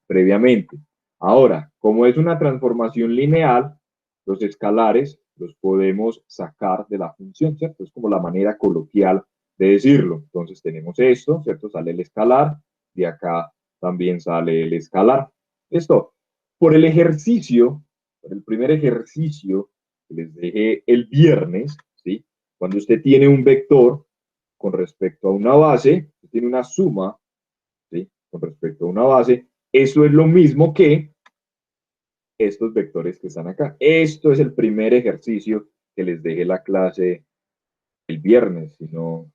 previamente. Ahora, como es una transformación lineal, los escalares los podemos sacar de la función, ¿cierto? Es como la manera coloquial de decirlo. Entonces tenemos esto, ¿cierto? Sale el escalar, de acá también sale el escalar. Esto, por el ejercicio, por el primer ejercicio que les dejé el viernes, ¿sí? Cuando usted tiene un vector con respecto a una base, tiene una suma, ¿sí? Con respecto a una base, eso es lo mismo que estos vectores que están acá. Esto es el primer ejercicio que les dejé la clase el viernes, si no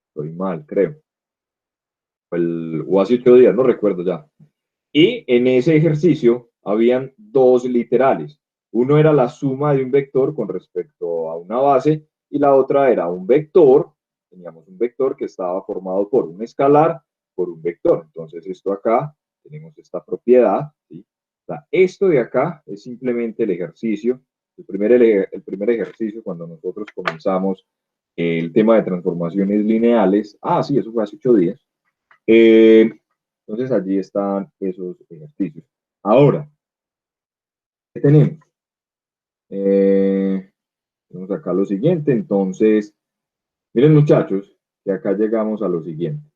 estoy mal, creo. O hace 8 días, no recuerdo ya. Y en ese ejercicio habían dos literales. Uno era la suma de un vector con respecto a una base y la otra era un vector. Teníamos un vector que estaba formado por un escalar, por un vector. Entonces esto acá, tenemos esta propiedad, ¿sí? O sea, esto de acá es simplemente el ejercicio, el primer ejercicio cuando nosotros comenzamos el tema de transformaciones lineales. Ah, sí, eso fue hace 8 días. Entonces allí están esos ejercicios. Ahora, ¿qué tenemos? Tenemos acá lo siguiente. Entonces, miren muchachos, que acá llegamos a lo siguiente.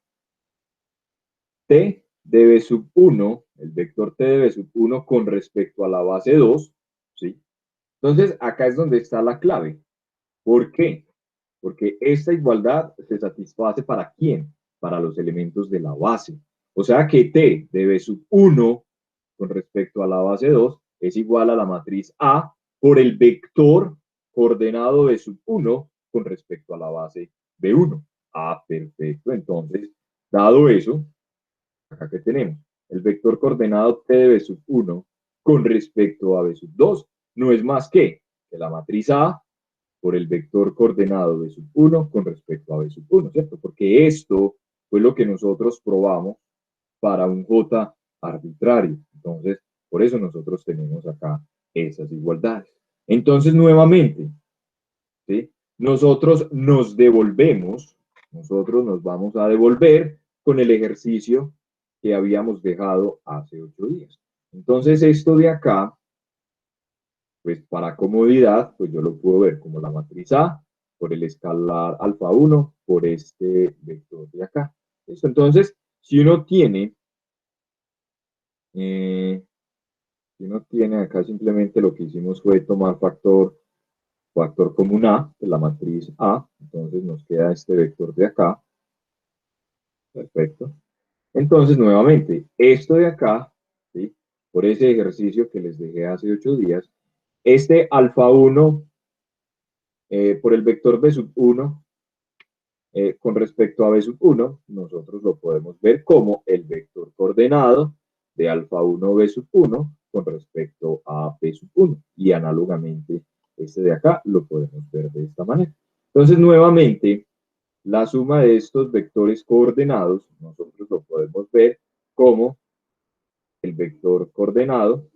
T de B sub 1, el vector T de B sub 1 con respecto a la base 2, ¿sí? Entonces, acá es donde está la clave. ¿Por qué? Porque esta igualdad se satisface ¿para quién? Para los elementos de la base. O sea que T de B sub 1 con respecto a la base 2 es igual a la matriz A por el vector coordenado B sub 1 con respecto a la base B1. Ah, perfecto. Entonces, dado eso, acá que tenemos el vector coordenado T de B sub 1 con respecto a B sub 2 no es más que la matriz A por el vector coordenado B sub 1 con respecto a B sub 1, ¿cierto? Porque esto fue lo que nosotros probamos para un J arbitrario. Entonces, por eso nosotros tenemos acá esas igualdades. Entonces, nuevamente, ¿sí? Nosotros nos vamos a devolver con el ejercicio que habíamos dejado hace 8 días. Entonces, esto de acá, pues para comodidad, pues yo lo puedo ver como la matriz A por el escalar alfa 1 por este vector de acá. ¿Listo? Entonces, si uno tiene, eh, acá simplemente lo que hicimos fue tomar factor común A, de la matriz A, entonces nos queda este vector de acá, perfecto. Entonces, nuevamente, esto de acá, ¿sí? Por ese ejercicio que les dejé hace 8 días, este alfa 1 por el vector B sub 1 con respecto a B sub 1, nosotros lo podemos ver como el vector coordenado de alfa 1 B sub 1 con respecto a B sub 1. Y análogamente, este de acá lo podemos ver de esta manera. Entonces, nuevamente, la suma de estos vectores coordenados, nosotros lo podemos ver como el vector coordenado,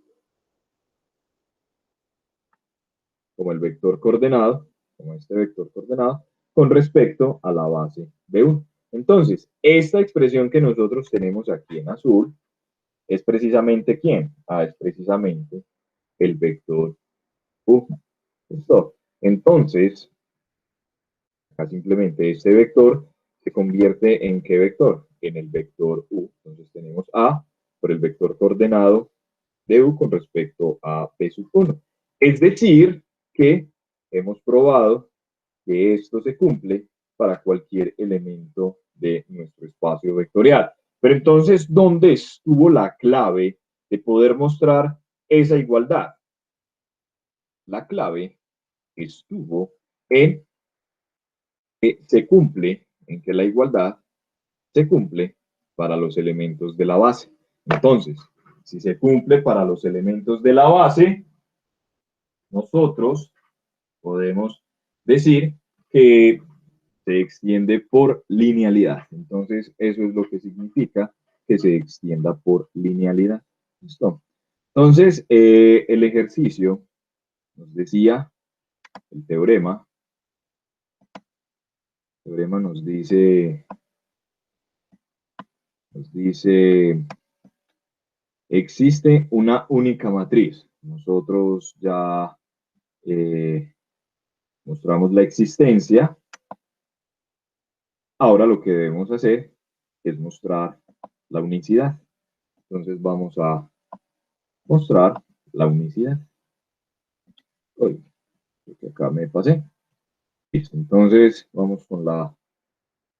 como este vector coordenado, con respecto a la base B1. Entonces, esta expresión que nosotros tenemos aquí en azul es precisamente ¿quién? A es precisamente el vector U. ¿Listo? Entonces, acá simplemente este vector se convierte en ¿qué vector? En el vector U. Entonces tenemos A por el vector coordenado de U con respecto a P sub 1. Es decir, que hemos probado que esto se cumple para cualquier elemento de nuestro espacio vectorial. Pero entonces, ¿dónde estuvo la clave de poder mostrar esa igualdad? La clave estuvo en que se cumple, en que la igualdad se cumple para los elementos de la base. Entonces, si se cumple para los elementos de la base, nosotros podemos decir que se extiende por linealidad. Entonces, eso es lo que significa que se extienda por linealidad. ¿Listo? Entonces, el ejercicio nos decía, el teorema nos dice, existe una única matriz. Nosotros ya mostramos la existencia. Ahora lo que debemos hacer es mostrar la unicidad. Entonces vamos a mostrar la unicidad. Uy, creo que acá me pasé. Listo. Entonces vamos con la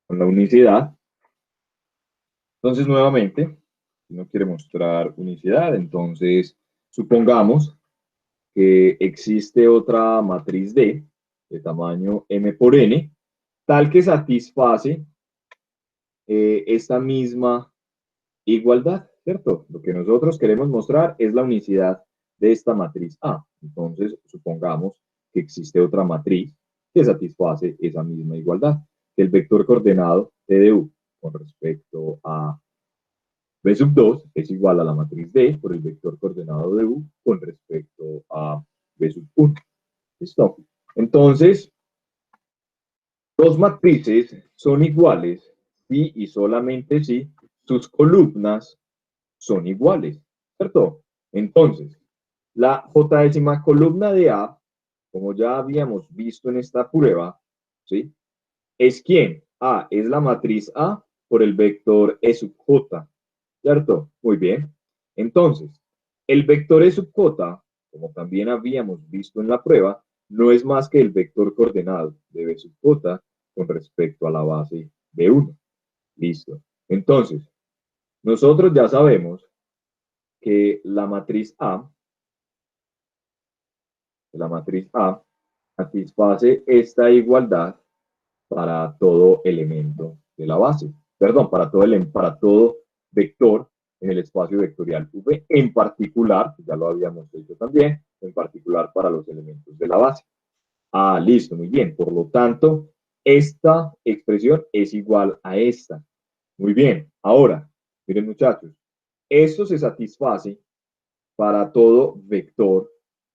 unicidad. Entonces nuevamente, si no quiere mostrar unicidad, entonces supongamos que existe otra matriz D de tamaño m por n, tal que satisface esta misma igualdad, ¿cierto? Lo que nosotros queremos mostrar es la unicidad de esta matriz A. Entonces, supongamos que existe otra matriz que satisface esa misma igualdad. El vector coordenado T de U con respecto a B sub 2 es igual a la matriz D por el vector coordenado de U con respecto a B sub 1. ¿Listo? Entonces, dos matrices son iguales si y solamente si sus columnas son iguales, ¿cierto? Entonces, la j columna de A, como ya habíamos visto en esta prueba, ¿sí? ¿Es quién? A es la matriz A por el vector E sub j, ¿cierto? Muy bien. Entonces, el vector E sub j, como también habíamos visto en la prueba, no es más que el vector coordenado de B sub j con respecto a la base B1. Listo. Entonces, nosotros ya sabemos que la matriz A satisface esta igualdad para todo elemento de la base. Perdón, para todo vector en el espacio vectorial V, en particular, ya lo habíamos hecho también, en particular para los elementos de la base. Ah, listo, muy bien. Por lo tanto, esta expresión es igual a esta. Muy bien. Ahora, miren muchachos, esto se satisface para todo vector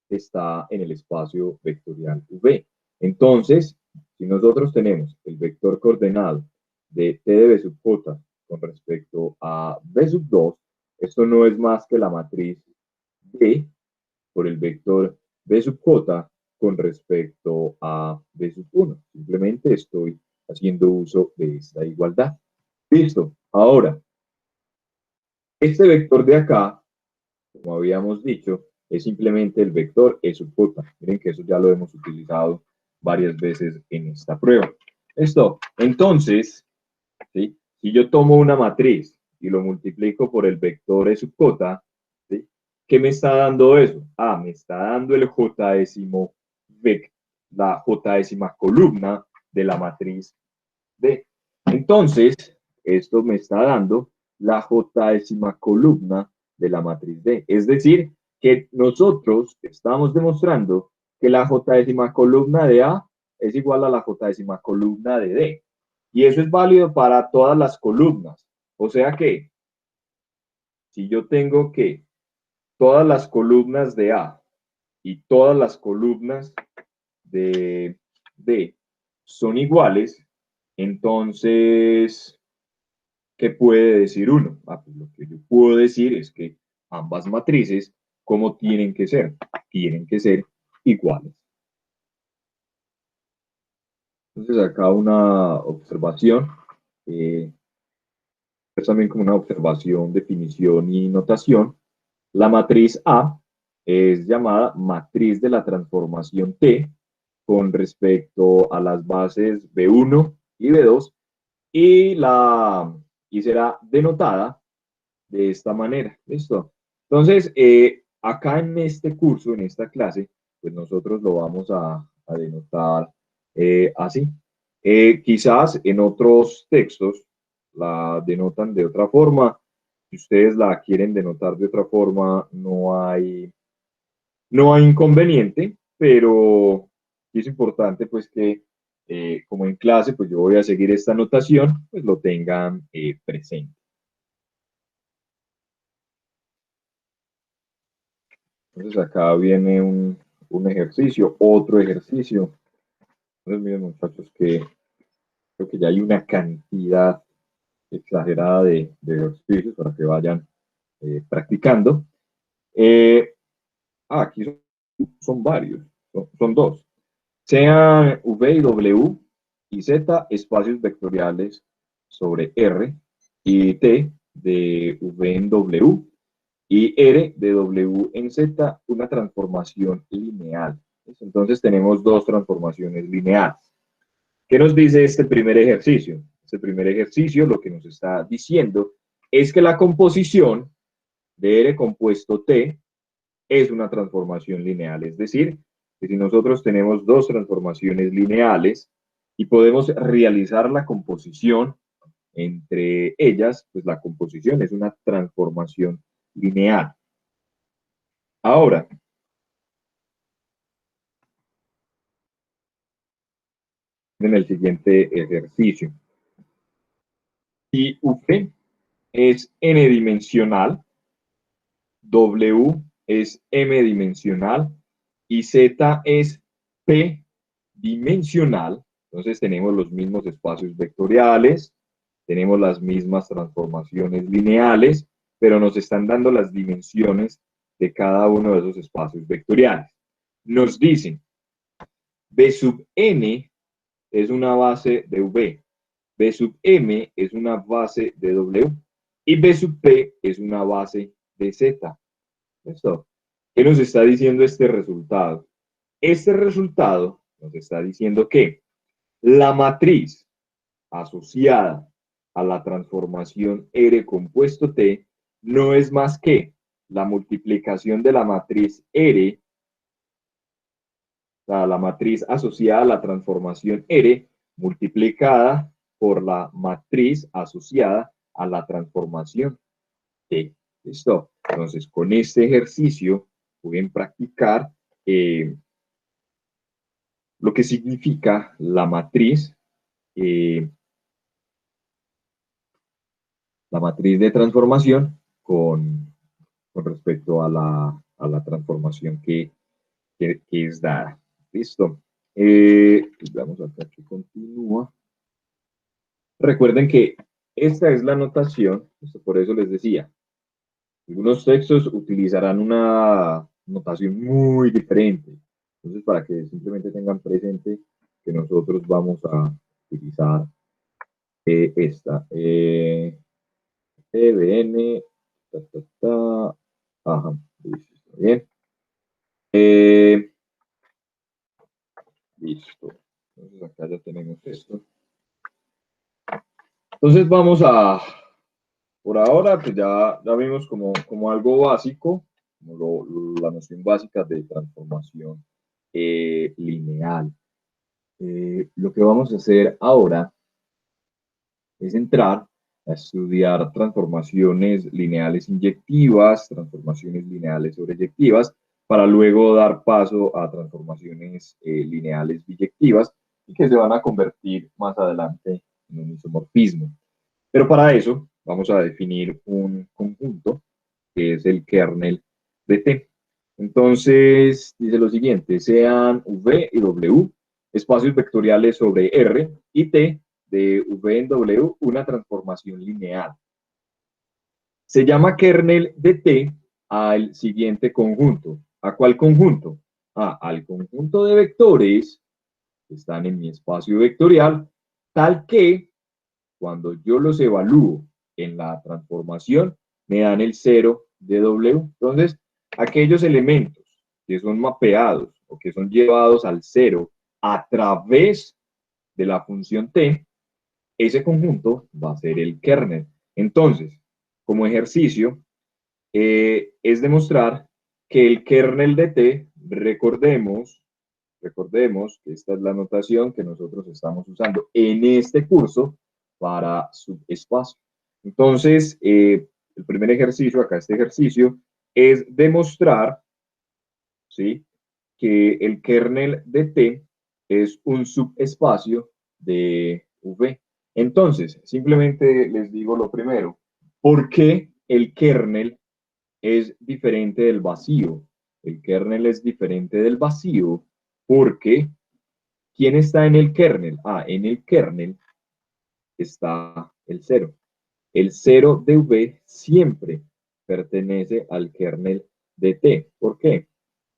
que está en el espacio vectorial V. Entonces, si nosotros tenemos el vector coordenado de T de B sub J con respecto a B sub 2, esto no es más que la matriz D por el vector B sub J con respecto a B sub 1. Simplemente estoy haciendo uso de esta igualdad. Listo. Ahora, este vector de acá, como habíamos dicho, es simplemente el vector E sub j. Miren que eso ya lo hemos utilizado varias veces en esta prueba. Esto, entonces, ¿sí? Si yo tomo una matriz y lo multiplico por el vector E sub j, ¿sí? ¿Qué me está dando eso? Ah, me está dando el la j columna de la matriz D. Entonces, esto me está dando la j columna de la matriz D. Es decir, que nosotros estamos demostrando que la j columna de A es igual a la j columna de D. Y eso es válido para todas las columnas. O sea que, si yo tengo que todas las columnas de A y todas las columnas de D son iguales, entonces ¿Qué puede decir uno? Pues lo que yo puedo decir es que ambas matrices, ¿cómo tienen que ser? Tienen que ser iguales. Entonces acá una observación, es también como una observación, definición y notación. La matriz A es llamada matriz de la transformación T con respecto a las bases B1 y B2 y será denotada de esta manera. ¿Listo? Entonces, acá en este curso, en esta clase, pues nosotros lo vamos a denotar así. Quizás en otros textos la denotan de otra forma. Si ustedes la quieren denotar de otra forma, no hay inconveniente, pero sí es importante pues que como en clase, pues yo voy a seguir esta notación, pues lo tengan presente. Entonces acá viene un ejercicio, otro ejercicio. Entonces miren muchachos que creo que ya hay una cantidad exagerada de ejercicios para que vayan practicando. Aquí son varios, son dos. Sean V y W y Z espacios vectoriales sobre R y T de V en W y R de W en Z una transformación lineal. Entonces tenemos dos transformaciones lineales. ¿Qué nos dice este primer ejercicio? Este primer ejercicio lo que nos está diciendo es que la composición de R compuesto T es una transformación lineal, es decir, que si nosotros tenemos dos transformaciones lineales y podemos realizar la composición entre ellas, pues la composición es una transformación lineal. Ahora, en el siguiente ejercicio, si V es n dimensional, W es m dimensional y Z es p dimensional, entonces tenemos los mismos espacios vectoriales, tenemos las mismas transformaciones lineales, pero nos están dando las dimensiones de cada uno de esos espacios vectoriales. Nos dicen, B sub n es una base de V, B sub m es una base de W y B sub p es una base de Z. ¿Listo? ¿Qué nos está diciendo este resultado? Este resultado nos está diciendo que la matriz asociada a la transformación R compuesto T no es más que la multiplicación de la matriz R, o sea, la matriz asociada a la transformación R multiplicada por la matriz asociada a la transformación T. ¿Listo? Entonces, con este ejercicio pueden practicar lo que significa eh, la matriz de transformación con respecto a la transformación que es dada. Listo. Vamos acá que continúa. Recuerden que esta es la notación, por eso les decía, algunos textos utilizarán una notación muy diferente. Entonces, para que simplemente tengan presente que nosotros vamos a utilizar esta. EBN, ta, ta, ta. Ajá, listo, bien. Listo. Entonces acá ya tenemos esto. Entonces vamos por ahora, pues ya vimos como algo básico, como la noción básica de transformación lineal. Lo que vamos a hacer ahora es entrar a estudiar transformaciones lineales inyectivas, transformaciones lineales sobreyectivas, para luego dar paso a transformaciones lineales biyectivas y que se van a convertir más adelante en un isomorfismo. Pero para eso vamos a definir un conjunto que es el kernel de T. Entonces, dice lo siguiente, sean V y W espacios vectoriales sobre R y T de V en W una transformación lineal. Se llama kernel de T al siguiente conjunto. ¿A cuál conjunto? Al conjunto de vectores que están en mi espacio vectorial, tal que cuando yo los evalúo en la transformación, me dan el 0 de W. Entonces, aquellos elementos que son mapeados o que son llevados al 0 a través de la función T, ese conjunto va a ser el kernel. Entonces, como ejercicio, es demostrar que el kernel de T, recordemos que esta es la notación que nosotros estamos usando en este curso para subespacio. Entonces, el primer ejercicio, acá este ejercicio, es demostrar, ¿sí?, que el kernel de T es un subespacio de V. Entonces, simplemente les digo lo primero. ¿Por qué el kernel es diferente del vacío? El kernel es diferente del vacío porque ¿quién está en el kernel? En el kernel está el 0. El 0 de V siempre pertenece al kernel de T. ¿Por qué?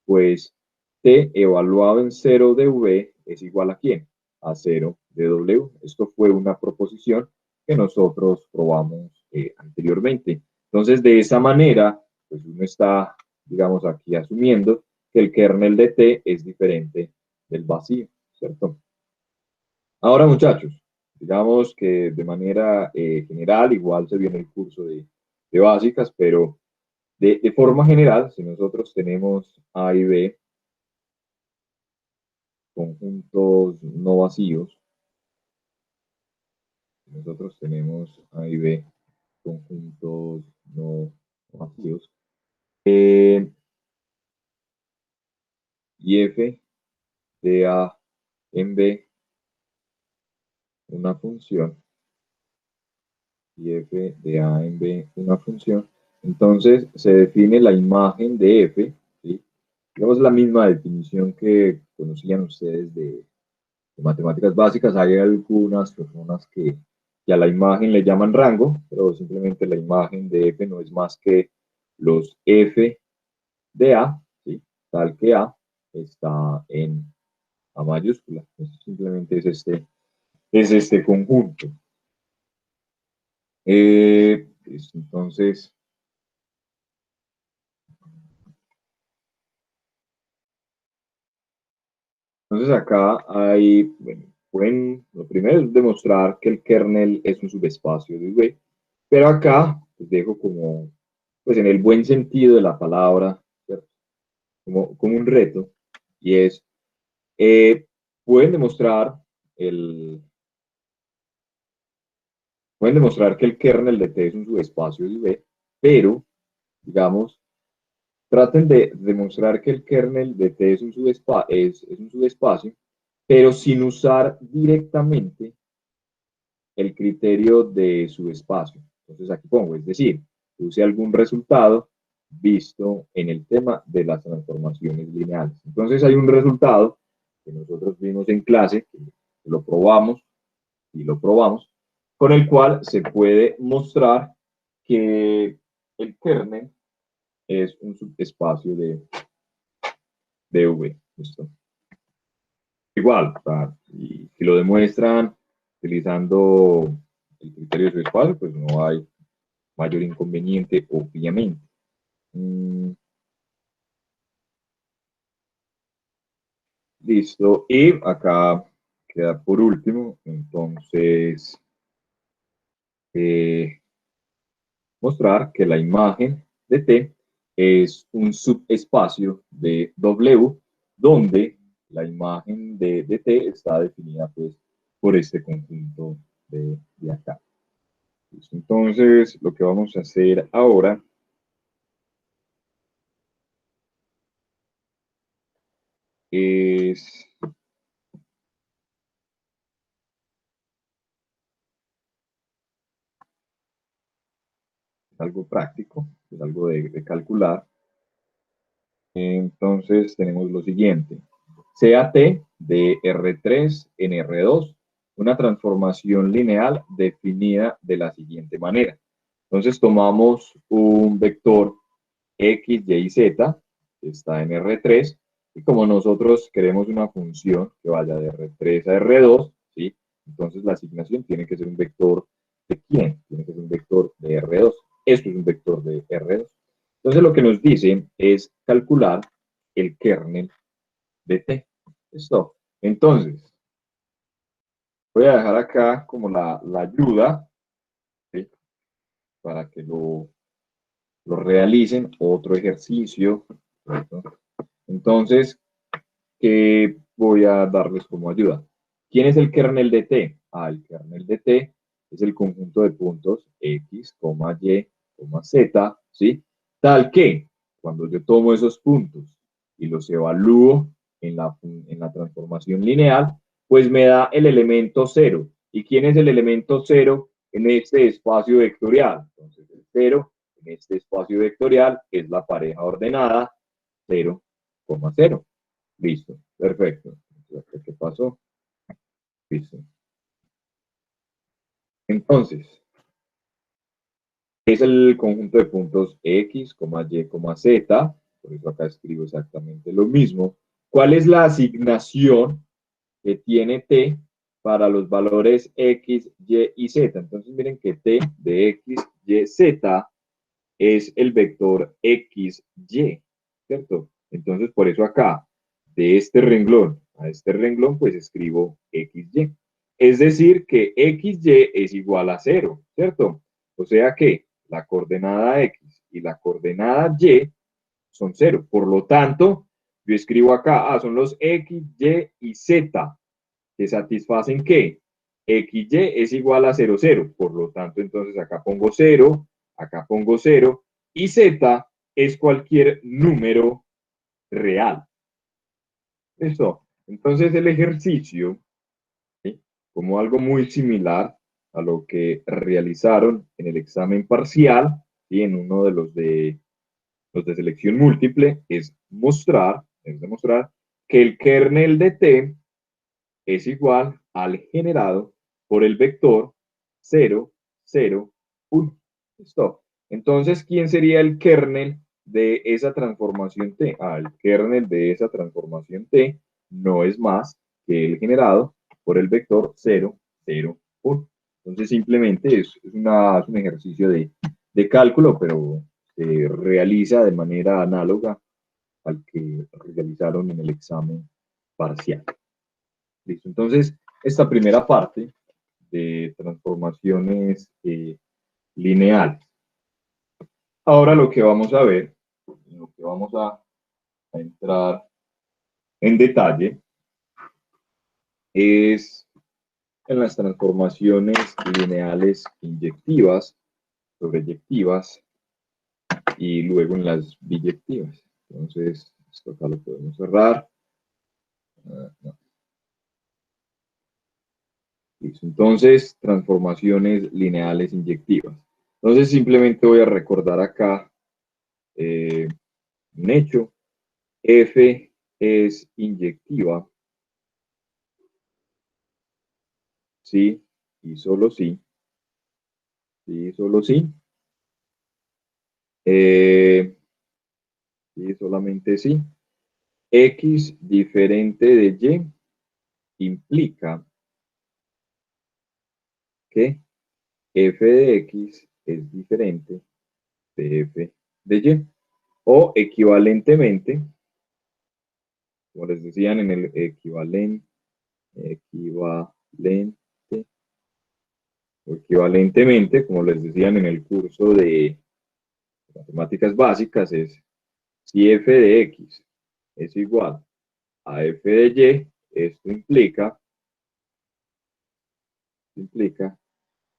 Pues T evaluado en 0 de V es igual a ¿quién? A 0 de W. Esto fue una proposición que nosotros probamos anteriormente. Entonces, de esa manera, pues uno está, digamos, aquí asumiendo que el kernel de T es diferente del vacío, ¿cierto? Ahora, muchachos, digamos que de manera general, igual se viene el curso de básicas, pero de forma general, si nosotros tenemos A y B, conjuntos no vacíos, si nosotros tenemos A y B, conjuntos no vacíos, y F de A en B, una función, y F de A en B, una función, entonces se define la imagen de F, ¿sí? Digamos la misma definición que conocían ustedes de matemáticas básicas. Hay algunas personas que a la imagen le llaman rango, pero simplemente la imagen de F no es más que los F de A, ¿sí?, tal que A está en A mayúscula. Simplemente es este conjunto. Entonces, acá hay, bueno, lo primero es demostrar que el kernel es un subespacio de V, pero acá les dejo como, pues en el buen sentido de la palabra, ¿cierto?, como un reto, y es, eh, pueden demostrar el, pueden demostrar que el kernel de T es un subespacio de V, pero, digamos, traten de demostrar que el kernel de T es es un subespacio, pero sin usar directamente el criterio de subespacio. Entonces aquí pongo, es decir, use algún resultado visto en el tema de las transformaciones lineales. Entonces hay un resultado que nosotros vimos en clase, que lo probamos y lo probamos, con el cual se puede mostrar que el kernel es un subespacio de V. ¿Listo? Igual, o sea, si lo demuestran utilizando el criterio de subespacio, pues no hay mayor inconveniente, obviamente. Listo. Y acá queda por último, entonces, mostrar que la imagen de T es un subespacio de W, donde la imagen de T está definida pues por este conjunto de acá. Listo. Entonces, lo que vamos a hacer ahora es algo práctico, es algo de calcular. Entonces tenemos lo siguiente. CAT de R3 en R2. una transformación lineal definida de la siguiente manera. Entonces tomamos un vector x, y y z, que está en R3, y como nosotros queremos una función que vaya de R3 a R2, ¿sí? Entonces la asignación tiene que ser un vector de quién, tiene que ser un vector de R2. Esto es un vector de R2. Entonces lo que nos dice es calcular el kernel de T. ¿Listo? Entonces, voy a dejar acá como la ayuda, ¿sí? Para que lo realicen. Otro ejercicio, ¿cierto? Entonces, ¿qué voy a darles como ayuda? ¿Quién es el kernel de T? El kernel de T es el conjunto de puntos X, Y, Z, ¿sí? Tal que cuando yo tomo esos puntos y los evalúo en la transformación lineal, pues me da el elemento 0. ¿Y quién es el elemento 0 en este espacio vectorial? Entonces, el 0 en este espacio vectorial es la pareja ordenada 0, 0. Listo, perfecto. ¿Qué pasó? Listo. Entonces, es el conjunto de puntos X, Y, Z. Por eso acá escribo exactamente lo mismo. ¿Cuál es la asignación que tiene T para los valores X, Y y Z? Entonces, miren que T de X, Y, Z es el vector X, Y, ¿cierto? Entonces, por eso acá, de este renglón a este renglón, pues escribo XY. Es decir, que XY es igual a 0, ¿cierto? O sea que la coordenada X y la coordenada Y son 0. Por lo tanto, yo escribo acá, son los X, Y y Z, que satisfacen ¿qué? XY es igual a 0, 0. Por lo tanto, entonces acá pongo 0, acá pongo 0, y Z es cualquier número real. Eso. Entonces el ejercicio, ¿sí? Como algo muy similar a lo que realizaron en el examen parcial, ¿sí? En uno de los de selección múltiple, es demostrar que el kernel de T es igual al generado por el vector 0, 0, 1. ¿Listo? Entonces, ¿quién sería el kernel de esa transformación T? El kernel de esa transformación T no es más que el generado por el vector 0, 0, 1. Entonces, simplemente es un ejercicio de cálculo, pero se realiza de manera análoga al que realizaron en el examen parcial. Listo. Entonces, esta primera parte de transformaciones lineales. Ahora lo que vamos a ver, lo que vamos a entrar en detalle, es en las transformaciones lineales inyectivas, sobreyectivas y luego en las biyectivas. Entonces, esto acá lo podemos cerrar. No. Listo. Entonces, transformaciones lineales inyectivas. Entonces, simplemente voy a recordar acá un hecho. F es inyectiva, sí, y solo sí, sí, solo sí, sí, solamente sí. X diferente de Y implica que f de X es diferente de f de Y. O equivalentemente, como les decían en el equivalentemente, como les decían en el curso de matemáticas básicas, es si f de X es igual a f de Y, esto implica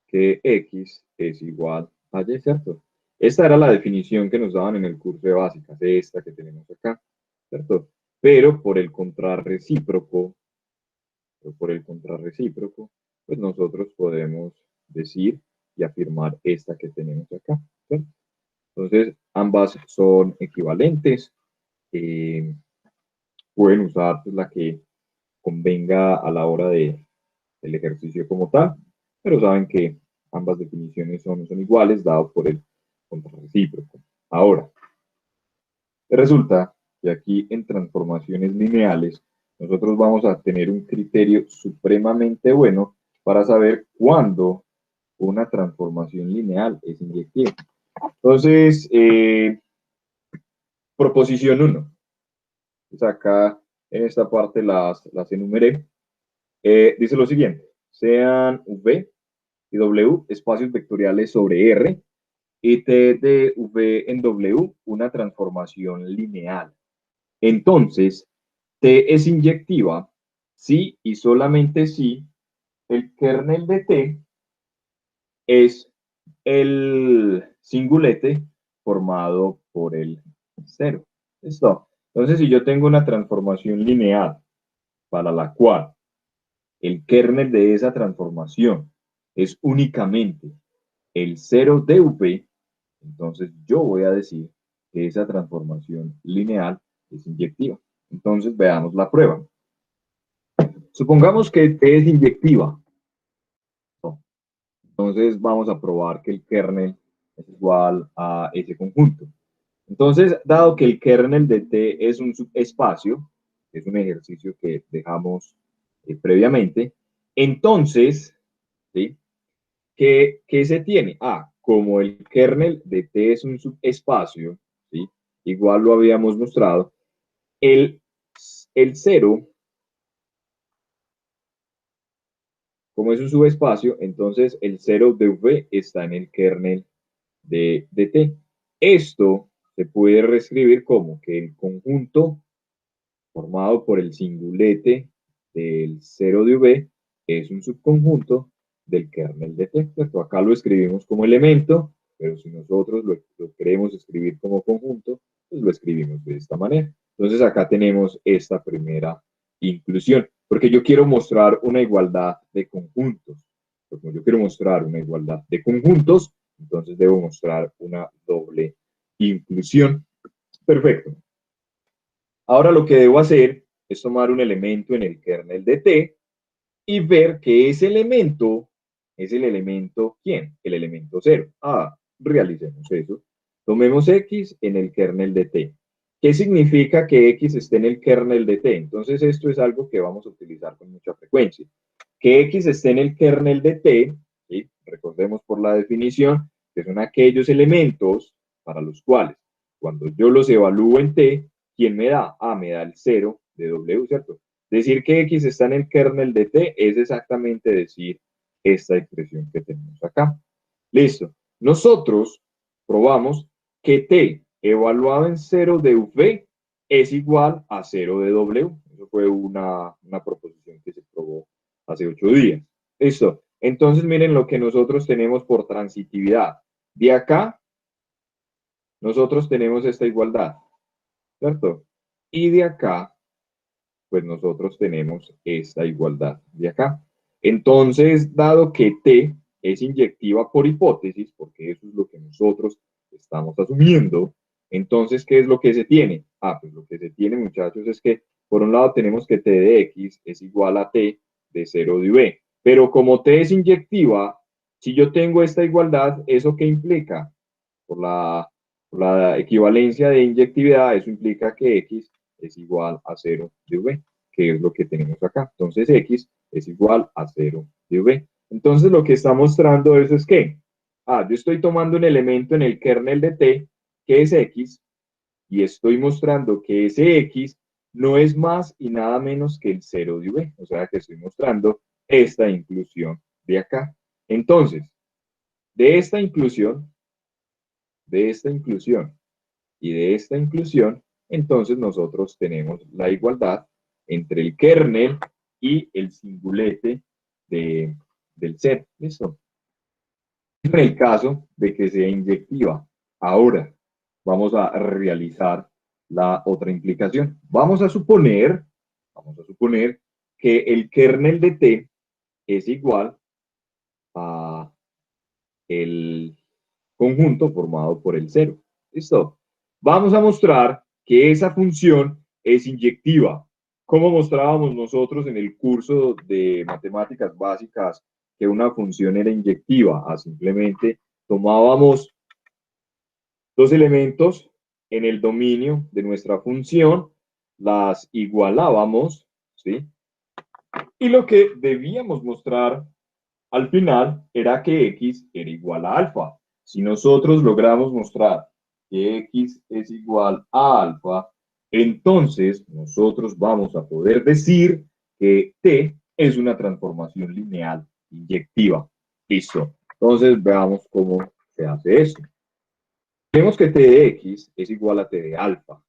que X es igual a Y, ¿cierto? Esta era la definición que nos daban en el curso de básicas, esta que tenemos acá, ¿cierto? Pero por el contrarrecíproco, pues nosotros podemos decir y afirmar esta que tenemos acá, ¿cierto? Entonces, ambas son equivalentes. Pueden usar pues, la que convenga a la hora de el ejercicio como tal, pero saben que ambas definiciones son iguales, dado por el contrarrecíproco. Ahora, resulta que aquí en transformaciones lineales, nosotros vamos a tener un criterio supremamente bueno para saber cuándo una transformación lineal es inyectiva. Entonces, proposición 1. Pues acá en esta parte las enumeré. Dice lo siguiente: sean V y W espacios vectoriales sobre R y T de V en W una transformación lineal. Entonces, T es inyectiva si y solamente si el kernel de T es el singulete formado por el cero. ¿Listo? Entonces, si yo tengo una transformación lineal para la cual el kernel de esa transformación es únicamente el cero de V, entonces yo voy a decir que esa transformación lineal es inyectiva. Entonces, veamos la prueba. Supongamos que T es inyectiva. Entonces, vamos a probar que el kernel es igual a ese conjunto. Entonces, dado que el kernel de T es un subespacio, es un ejercicio que dejamos previamente, entonces, ¿sí? ¿Qué se tiene? Como el kernel de T es un subespacio, ¿sí? Igual lo habíamos mostrado, el, el 0, como es un subespacio, entonces el 0 de V está en el kernel de T. Esto se puede reescribir como que el conjunto formado por el singulete del 0 de V es un subconjunto del kernel de T. ¿Cierto? Acá lo escribimos como elemento, pero si nosotros lo queremos escribir como conjunto, pues lo escribimos de esta manera. Entonces acá tenemos esta primera inclusión, porque yo quiero mostrar una igualdad de conjuntos. Como yo quiero mostrar una igualdad de conjuntos, entonces debo mostrar una doble inclusión. Perfecto. Ahora lo que debo hacer es tomar un elemento en el kernel de T y ver que ese elemento es el elemento, ¿quién? El elemento 0. Realicemos eso. Tomemos X en el kernel de T. ¿Qué significa que X esté en el kernel de T? Entonces esto es algo que vamos a utilizar con mucha frecuencia. Que X esté en el kernel de T, ¿sí? Recordemos por la definición, que son aquellos elementos para los cuales cuando yo los evalúo en T, ¿quién me da? Me da el 0 de W, ¿cierto? Decir que X está en el kernel de T es exactamente decir esta expresión que tenemos acá. Listo. Nosotros probamos que T evaluado en 0 de V es igual a 0 de W. Eso fue una proposición que se probó hace 8 días. Listo. Entonces miren lo que nosotros tenemos por transitividad. De acá, nosotros tenemos esta igualdad, ¿cierto? Y de acá, pues nosotros tenemos esta igualdad de acá. Entonces, dado que T es inyectiva por hipótesis, porque eso es lo que nosotros estamos asumiendo, entonces, ¿qué es lo que se tiene? Pues lo que se tiene, muchachos, es que por un lado tenemos que T de X es igual a T de 0 de V, pero como T es inyectiva, si yo tengo esta igualdad, ¿eso qué implica? Por la equivalencia de inyectividad, eso implica que X es igual a 0 de V, que es lo que tenemos acá. Entonces, X es igual a 0 de V. Entonces, lo que está mostrando eso es que, yo estoy tomando un elemento en el kernel de T, que es X, y estoy mostrando que ese X no es más y nada menos que el 0 de V. O sea, que estoy mostrando esta inclusión de acá. Entonces, de esta inclusión, y de esta inclusión, entonces nosotros tenemos la igualdad entre el kernel y el singulete del ser. ¿Listo? En el caso de que sea inyectiva. Ahora vamos a realizar la otra implicación. Vamos a suponer que el kernel de T es igual a el conjunto formado por el cero. ¿Listo? Vamos a mostrar que esa función es inyectiva. ¿Cómo mostrábamos nosotros en el curso de matemáticas básicas que una función era inyectiva? Simplemente tomábamos dos elementos en el dominio de nuestra función, las igualábamos, ¿sí? Y lo que debíamos mostrar al final era que x era igual a alfa. Si nosotros logramos mostrar que x es igual a alfa, entonces nosotros vamos a poder decir que t es una transformación lineal inyectiva. Listo. Entonces veamos cómo se hace eso. Tenemos que t de x es igual a t de alfa.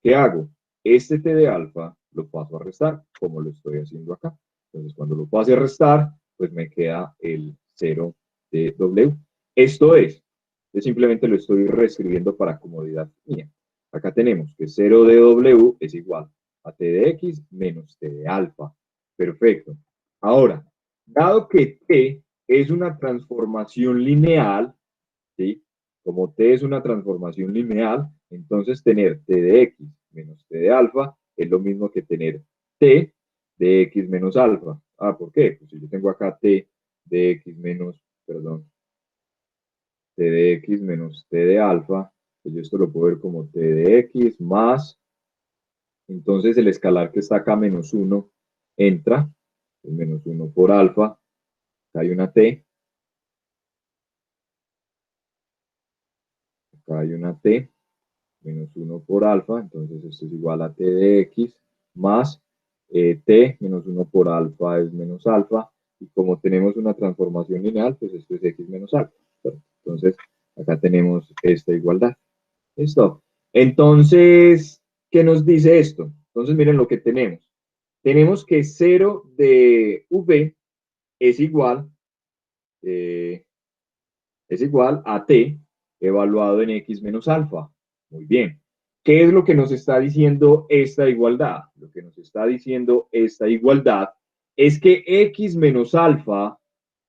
¿Qué hago? Este t de alfa lo paso a restar, como lo estoy haciendo acá. Entonces, cuando lo pase a restar, pues me queda el 0 de w. Esto es, yo simplemente lo estoy reescribiendo para comodidad mía. Acá tenemos que 0 de w es igual a t de x menos t de alfa. Perfecto. Ahora, dado que t es una transformación lineal, ¿sí? Como t es una transformación lineal, entonces tener t de x menos t de alfa es lo mismo que tener t de x menos alfa. ¿Por qué? Pues si yo tengo acá t de x menos, perdón, t de x menos t de alfa, pues yo esto lo puedo ver como t de x más, entonces el escalar que está acá, menos 1, entra, es menos 1 por alfa, acá hay una t, acá hay una t, menos 1 por alfa, entonces esto es igual a t de x más t menos 1 por alfa es menos alfa, y como tenemos una transformación lineal, pues esto es x menos alfa. Entonces, acá tenemos esta igualdad. ¿Listo? Entonces, ¿qué nos dice esto? Entonces, miren lo que tenemos. Tenemos que 0 de v eh, es igual a t evaluado en x menos alfa. Muy bien. ¿Qué es lo que nos está diciendo esta igualdad? Lo que nos está diciendo esta igualdad es que x menos alfa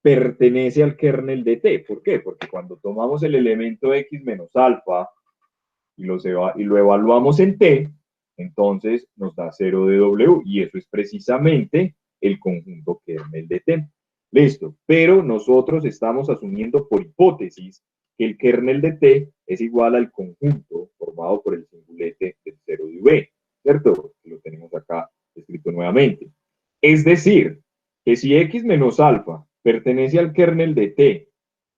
pertenece al kernel de t. ¿Por qué? Porque cuando tomamos el elemento x menos alfa y lo evaluamos en t, entonces nos da 0 de w, y eso es precisamente el conjunto kernel de t. Listo, pero nosotros estamos asumiendo por hipótesis que el kernel de t es igual al conjunto formado por el singulete del 0 de v, ¿cierto? Lo tenemos acá escrito nuevamente. Es decir, que si x menos alfa pertenece al kernel de t,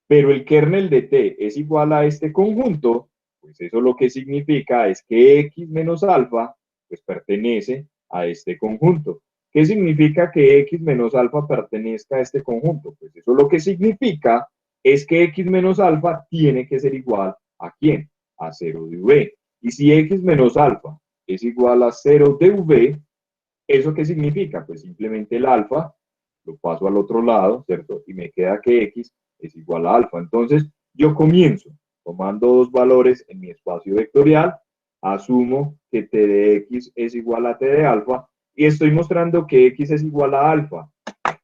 pero el kernel de t es igual a este conjunto, pues eso lo que significa es que x menos alfa pues pertenece a este conjunto. ¿Qué significa que x menos alfa pertenezca a este conjunto? Pues eso lo que significa es que x menos alfa tiene que ser igual ¿a quién? A 0 de v. Y si x menos alfa es igual a 0 de v, ¿eso qué significa? Pues simplemente el alfa lo paso al otro lado, ¿cierto? Y me queda que x es igual a alfa. Entonces, yo comienzo tomando dos valores en mi espacio vectorial, asumo que t de x es igual a t de alfa, y estoy mostrando que x es igual a alfa.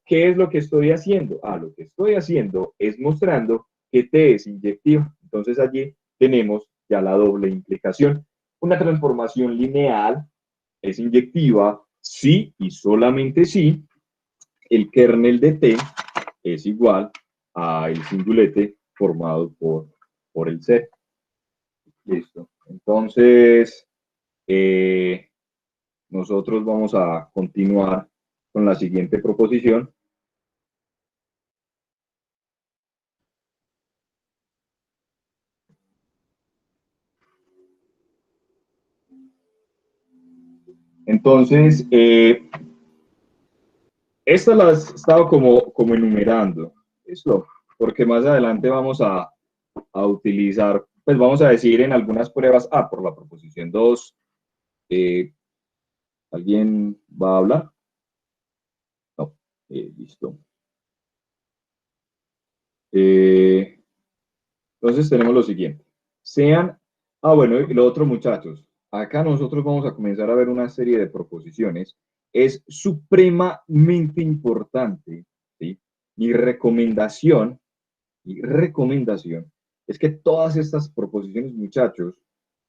¿Qué es lo que estoy haciendo? Lo que estoy haciendo es mostrando que t es inyectiva. Entonces, allí tenemos ya la doble implicación. Una transformación lineal es inyectiva si y solamente si el kernel de t es igual al singulete formado por el C. Listo. Entonces, nosotros vamos a continuar con la siguiente proposición. Entonces, estas las he estado como enumerando, ¿listo? Porque más adelante vamos a utilizar, pues vamos a decir en algunas pruebas, por la proposición 2, ¿alguien va a hablar? No, listo. Entonces tenemos lo siguiente. Sean, bueno, y lo otro, muchachos. Acá nosotros vamos a comenzar a ver una serie de proposiciones. Es supremamente importante, ¿sí? Mi recomendación es que todas estas proposiciones, muchachos,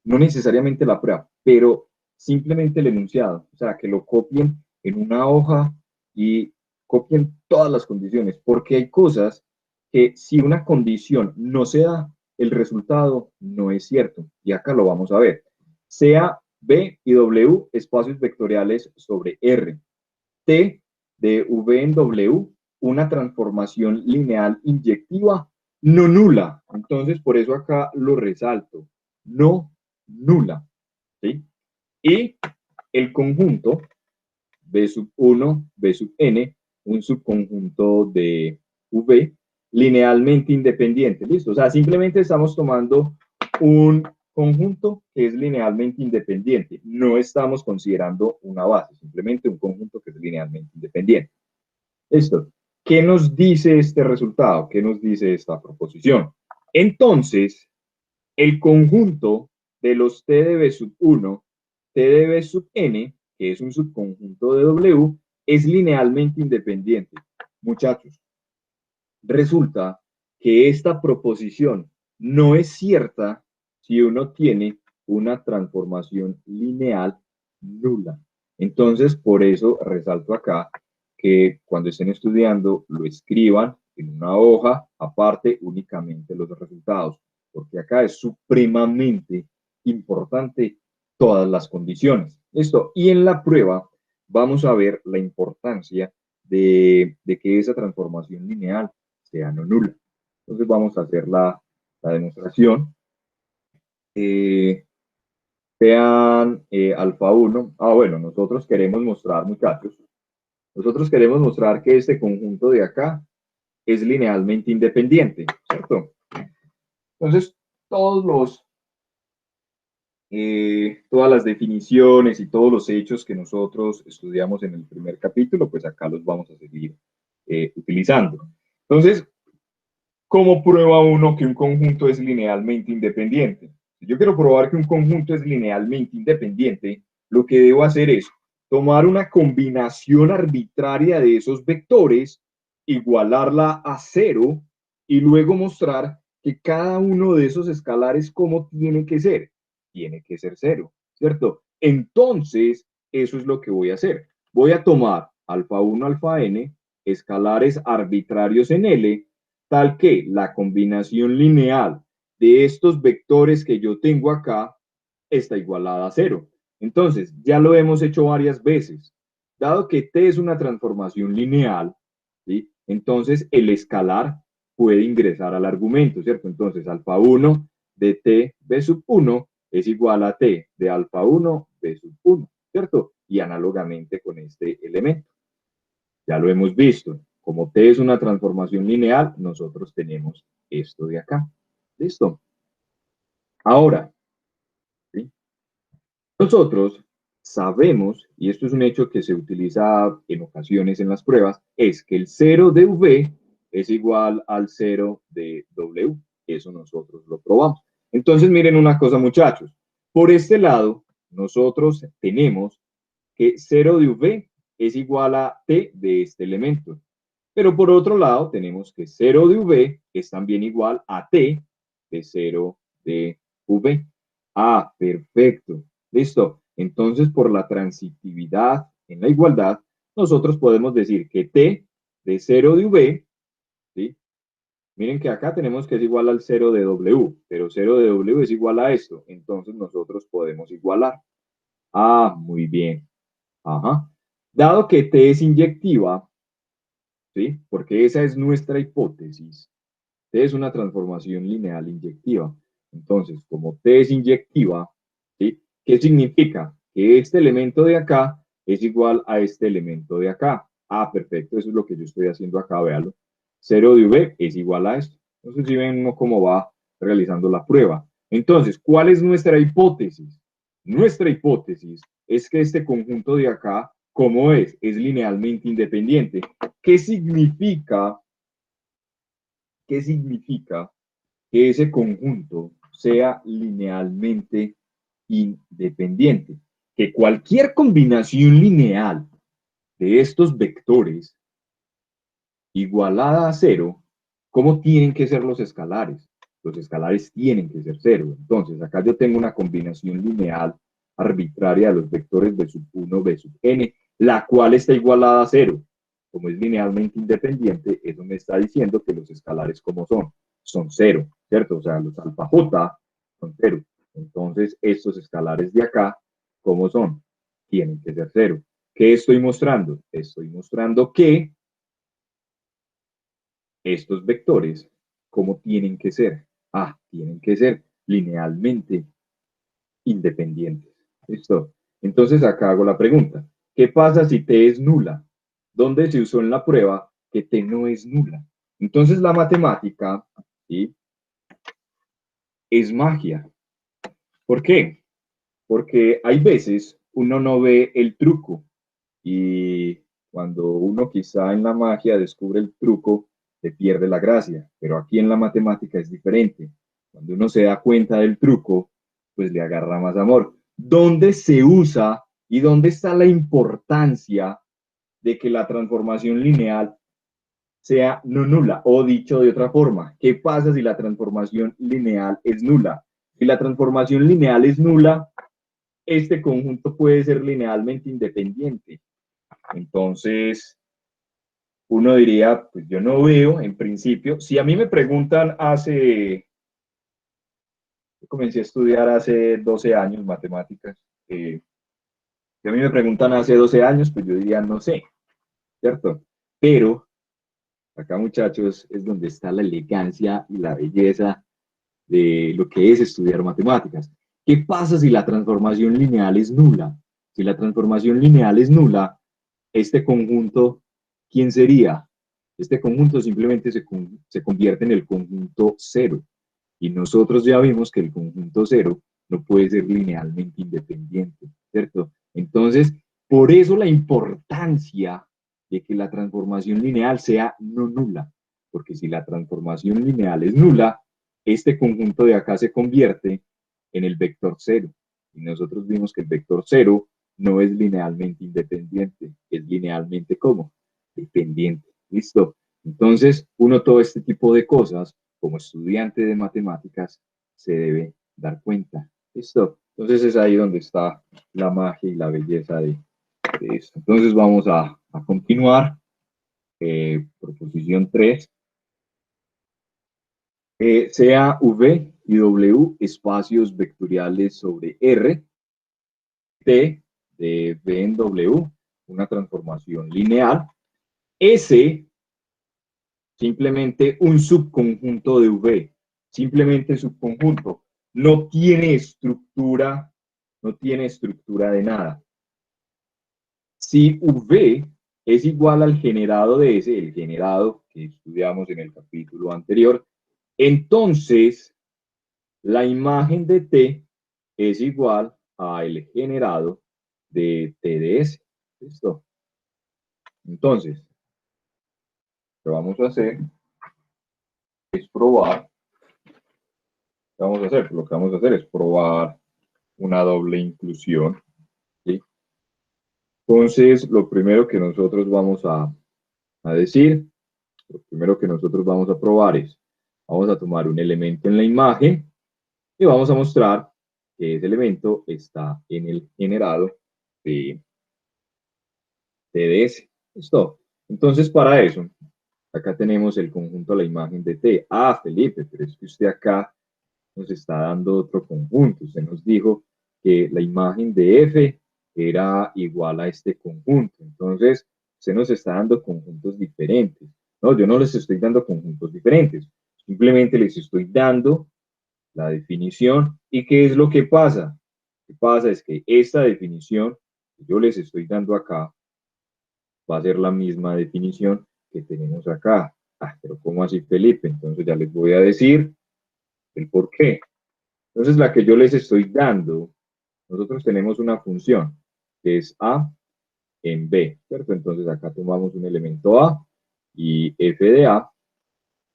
no necesariamente la prueba, pero simplemente el enunciado, o sea, que lo copien en una hoja y copien todas las condiciones, porque hay cosas que si una condición no se da, el resultado no es cierto. Y acá lo vamos a ver. Sea B y W espacios vectoriales sobre R. T de V en W, una transformación lineal inyectiva no nula. Entonces, por eso acá lo resalto. No nula. ¿Sí? Y el conjunto B sub 1, B sub n, un subconjunto de V linealmente independiente. ¿Listo? O sea, simplemente estamos tomando un conjunto que es linealmente independiente. No estamos considerando una base, simplemente un conjunto que es linealmente independiente. ¿Listo? ¿Qué nos dice este resultado? ¿Qué nos dice esta proposición? Entonces, el conjunto de los T de B sub 1, T de B sub n, que es un subconjunto de W, es linealmente independiente. Muchachos, resulta que esta proposición no es cierta si uno tiene una transformación lineal nula. Entonces, por eso resalto acá que cuando estén estudiando lo escriban en una hoja aparte únicamente los resultados, porque acá es supremamente importante todas las condiciones. Esto, y en la prueba vamos a ver la importancia de que esa transformación lineal sea no nula. Entonces vamos a hacer la demostración. Vean alfa 1. Bueno, nosotros queremos mostrar, muchachos, nosotros queremos mostrar que este conjunto de acá es linealmente independiente, ¿cierto? Entonces, todas las definiciones y todos los hechos que nosotros estudiamos en el primer capítulo, pues acá los vamos a seguir utilizando. Entonces, ¿cómo prueba uno que un conjunto es linealmente independiente? Si yo quiero probar que un conjunto es linealmente independiente, lo que debo hacer es tomar una combinación arbitraria de esos vectores, igualarla a cero y luego mostrar que cada uno de esos escalares, ¿cómo tiene que ser? Tiene que ser cero, ¿cierto? Entonces, eso es lo que voy a hacer. Voy a tomar alfa 1, alfa n, escalares arbitrarios en L, tal que la combinación lineal de estos vectores que yo tengo acá está igualada a cero. Entonces, ya lo hemos hecho varias veces. Dado que T es una transformación lineal, ¿sí? Entonces el escalar puede ingresar al argumento, ¿cierto? Entonces, alfa 1 de T B sub 1 es igual a T de alfa 1 B sub 1, ¿cierto? Y análogamente con este elemento. Ya lo hemos visto. Como T es una transformación lineal, nosotros tenemos esto de acá. ¿Listo? Ahora, ¿sí? Nosotros sabemos, y esto es un hecho que se utiliza en ocasiones en las pruebas, es que el 0 de V es igual al 0 de W. Eso nosotros lo probamos. Entonces, miren una cosa, muchachos. Por este lado, nosotros tenemos que 0 de V es igual a T de este elemento. Pero por otro lado, tenemos que 0 de V es también igual a T de 0 de V. Ah, perfecto. Listo. Entonces, por la transitividad en la igualdad, nosotros podemos decir que T de 0 de V, ¿sí? Miren que acá tenemos que es igual al 0 de W, pero 0 de W es igual a esto. Entonces, nosotros podemos igualar. Ah, muy bien. Ajá. Dado que T es inyectiva, ¿sí? Porque esa es nuestra hipótesis. T es una transformación lineal inyectiva. Entonces, como T es inyectiva, ¿sí? ¿Qué significa? Que este elemento de acá es igual a este elemento de acá. Ah, perfecto, eso es lo que yo estoy haciendo acá, véalo. 0 de V es igual a esto. Entonces, si ven uno cómo va realizando la prueba. Entonces, ¿cuál es nuestra hipótesis? Nuestra hipótesis es que este conjunto de acá, ¿cómo es? Es linealmente independiente. ¿Qué significa? ¿Qué significa que ese conjunto sea linealmente independiente? Que cualquier combinación lineal de estos vectores igualada a cero, ¿cómo tienen que ser los escalares? Los escalares tienen que ser cero. Entonces, acá yo tengo una combinación lineal arbitraria de los vectores b sub 1, b sub n, la cual está igualada a 0. Como es linealmente independiente, eso me está diciendo que los escalares como son 0, ¿cierto? O sea, los alfa j son 0. Entonces, estos escalares de acá, ¿cómo son? Tienen que ser 0. ¿Qué estoy mostrando? Estoy mostrando que estos vectores, ¿cómo tienen que ser? Tienen que ser linealmente independientes. ¿Listo? Entonces acá hago la pregunta. ¿Qué pasa si T es nula? ¿Dónde se usó en la prueba que T no es nula? Entonces la matemática, ¿sí?, es magia. ¿Por qué? Porque hay veces uno no ve el truco y cuando uno quizá en la magia descubre el truco, se pierde la gracia. Pero aquí en la matemática es diferente. Cuando uno se da cuenta del truco, pues le agarra más amor. ¿Dónde se usa y dónde está la importancia de que la transformación lineal sea no nula? O dicho de otra forma, ¿qué pasa si la transformación lineal es nula? Si la transformación lineal es nula, este conjunto puede ser linealmente independiente. Entonces, uno diría, pues yo no veo, en principio, si a mí me preguntan yo comencé a estudiar hace 12 años matemáticas, si a mí me preguntan hace 12 años, pues yo diría, no sé, ¿cierto? Pero acá, muchachos, es donde está la elegancia y la belleza de lo que es estudiar matemáticas. ¿Qué pasa si la transformación lineal es nula? Si la transformación lineal es nula, este conjunto, ¿quién sería? Este conjunto simplemente se convierte en el conjunto cero. Y nosotros ya vimos que el conjunto cero no puede ser linealmente independiente, ¿cierto? Entonces, por eso la importancia de que la transformación lineal sea no nula, porque si la transformación lineal es nula, este conjunto de acá se convierte en el vector cero. Y nosotros vimos que el vector cero no es linealmente independiente, es linealmente ¿cómo? Dependiente. ¿Listo? Entonces, uno todo este tipo de cosas, como estudiante de matemáticas, se debe dar cuenta. ¿Listo? Entonces es ahí donde está la magia y la belleza de esto. Entonces vamos a continuar. Proposición 3. Sea V y W espacios vectoriales sobre R, T de V en W, una transformación lineal, S simplemente un subconjunto de V, simplemente subconjunto, no tiene estructura de nada. Si V es igual al generado de S, el generado que estudiamos en el capítulo anterior, entonces la imagen de T es igual al generado de T de S. ¿Listo? Entonces, lo que vamos a hacer es probar. Lo que vamos a hacer es probar una doble inclusión. ¿Sí? Entonces, lo primero que nosotros vamos a decir, lo primero que nosotros vamos a probar es, vamos a tomar un elemento en la imagen y vamos a mostrar que ese elemento está en el generado de TDS. ¿Listo? Entonces, para eso, acá tenemos el conjunto de la imagen de T. Felipe, pero es que usted acá nos está dando otro conjunto. Usted nos dijo que la imagen de F era igual a este conjunto. Entonces, usted nos está dando conjuntos diferentes. No, yo no les estoy dando conjuntos diferentes. Simplemente les estoy dando la definición. ¿Y qué es lo que pasa? Lo que pasa es que esta definición que yo les estoy dando acá va a ser la misma definición que tenemos acá. Pero ¿cómo así, Felipe? Entonces ya les voy a decir el por qué. Entonces la que yo les estoy dando, nosotros tenemos una función que es A en B, ¿cierto? Entonces acá tomamos un elemento A y f de A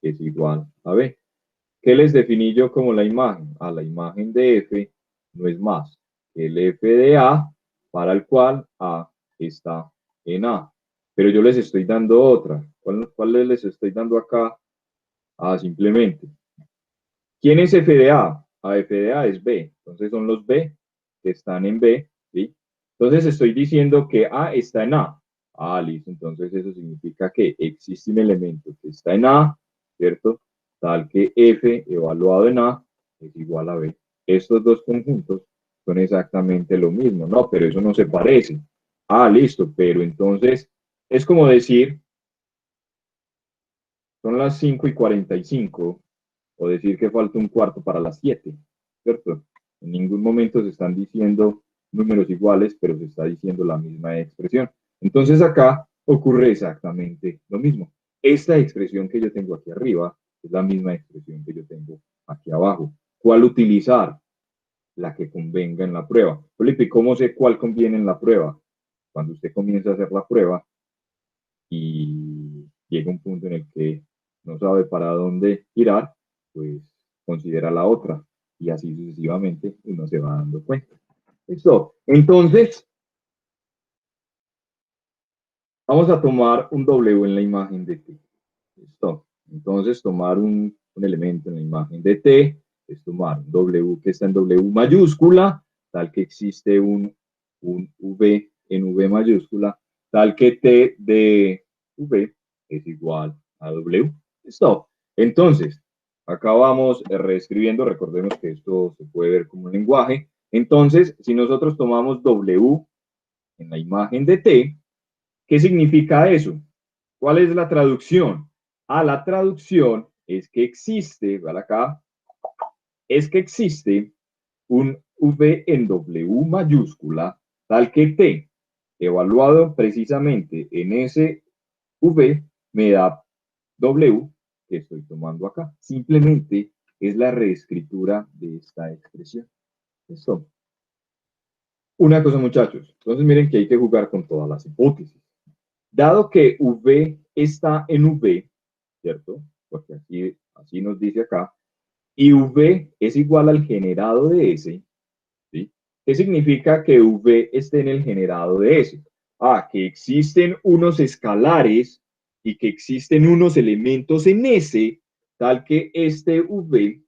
es igual a B. ¿Qué les definí yo como la imagen? La imagen de F no es más que el F de A para el cual A está en A. Pero yo les estoy dando otra. ¿Cuál les estoy dando acá? Simplemente. ¿Quién es F de A? F de A es B. Entonces son los B que están en B, ¿sí? Entonces estoy diciendo que A está en A. Ah, listo, entonces eso significa que existe un elemento que está en A, ¿cierto? Tal que F evaluado en A es igual a B. Estos dos conjuntos son exactamente lo mismo, ¿no? Pero eso no se parece. Ah, listo, pero entonces es como decir, son las 5:45, o decir que falta un cuarto para las 7, ¿cierto? En ningún momento se están diciendo números iguales, pero se está diciendo la misma expresión. Entonces acá ocurre exactamente lo mismo. Esta expresión que yo tengo aquí arriba es la misma expresión que yo tengo aquí abajo. ¿Cuál utilizar? La que convenga en la prueba. Felipe, ¿cómo sé cuál conviene en la prueba? Cuando usted comienza a hacer la prueba y llega un punto en el que no sabe para dónde girar, pues considera la otra y así sucesivamente uno se va dando cuenta. Listo. Entonces, vamos a tomar un W en la imagen de T. Listo. Entonces, tomar un elemento en la imagen de T es tomar un W que está en W mayúscula, tal que existe un V en V mayúscula, tal que T de V es igual a W. Listo. Entonces, acá vamos reescribiendo. Recordemos que esto se puede ver como un lenguaje. Entonces, si nosotros tomamos W en la imagen de T, ¿qué significa eso? ¿Cuál es la traducción? La traducción es que existe, ¿vale? Acá, es que existe un V en W mayúscula, tal que T, evaluado precisamente en ese V, me da W que estoy tomando acá. Simplemente es la reescritura de esta expresión. Esto. Una cosa, muchachos. Entonces, miren que hay que jugar con todas las hipótesis. Dado que V está en V, ¿cierto? Porque así nos dice acá, y V es igual al generado de S, ¿sí? ¿Qué significa que V esté en el generado de S? Que existen unos escalares y que existen unos elementos en S, tal que este V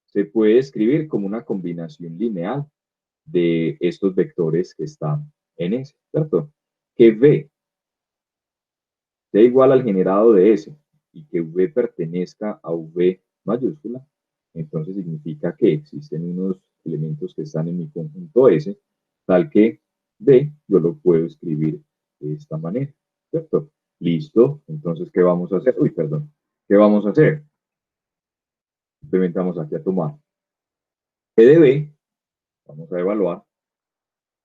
se puede escribir como una combinación lineal de estos vectores que están en S, ¿cierto? Que V sea igual al generado de S y que V pertenezca a V mayúscula, entonces significa que existen unos elementos que están en mi conjunto S, tal que B yo lo puedo escribir de esta manera, ¿cierto? Listo, entonces, ¿qué vamos a hacer? Uy, perdón, ¿qué vamos a hacer? Implementamos aquí a tomar P de B, vamos a evaluar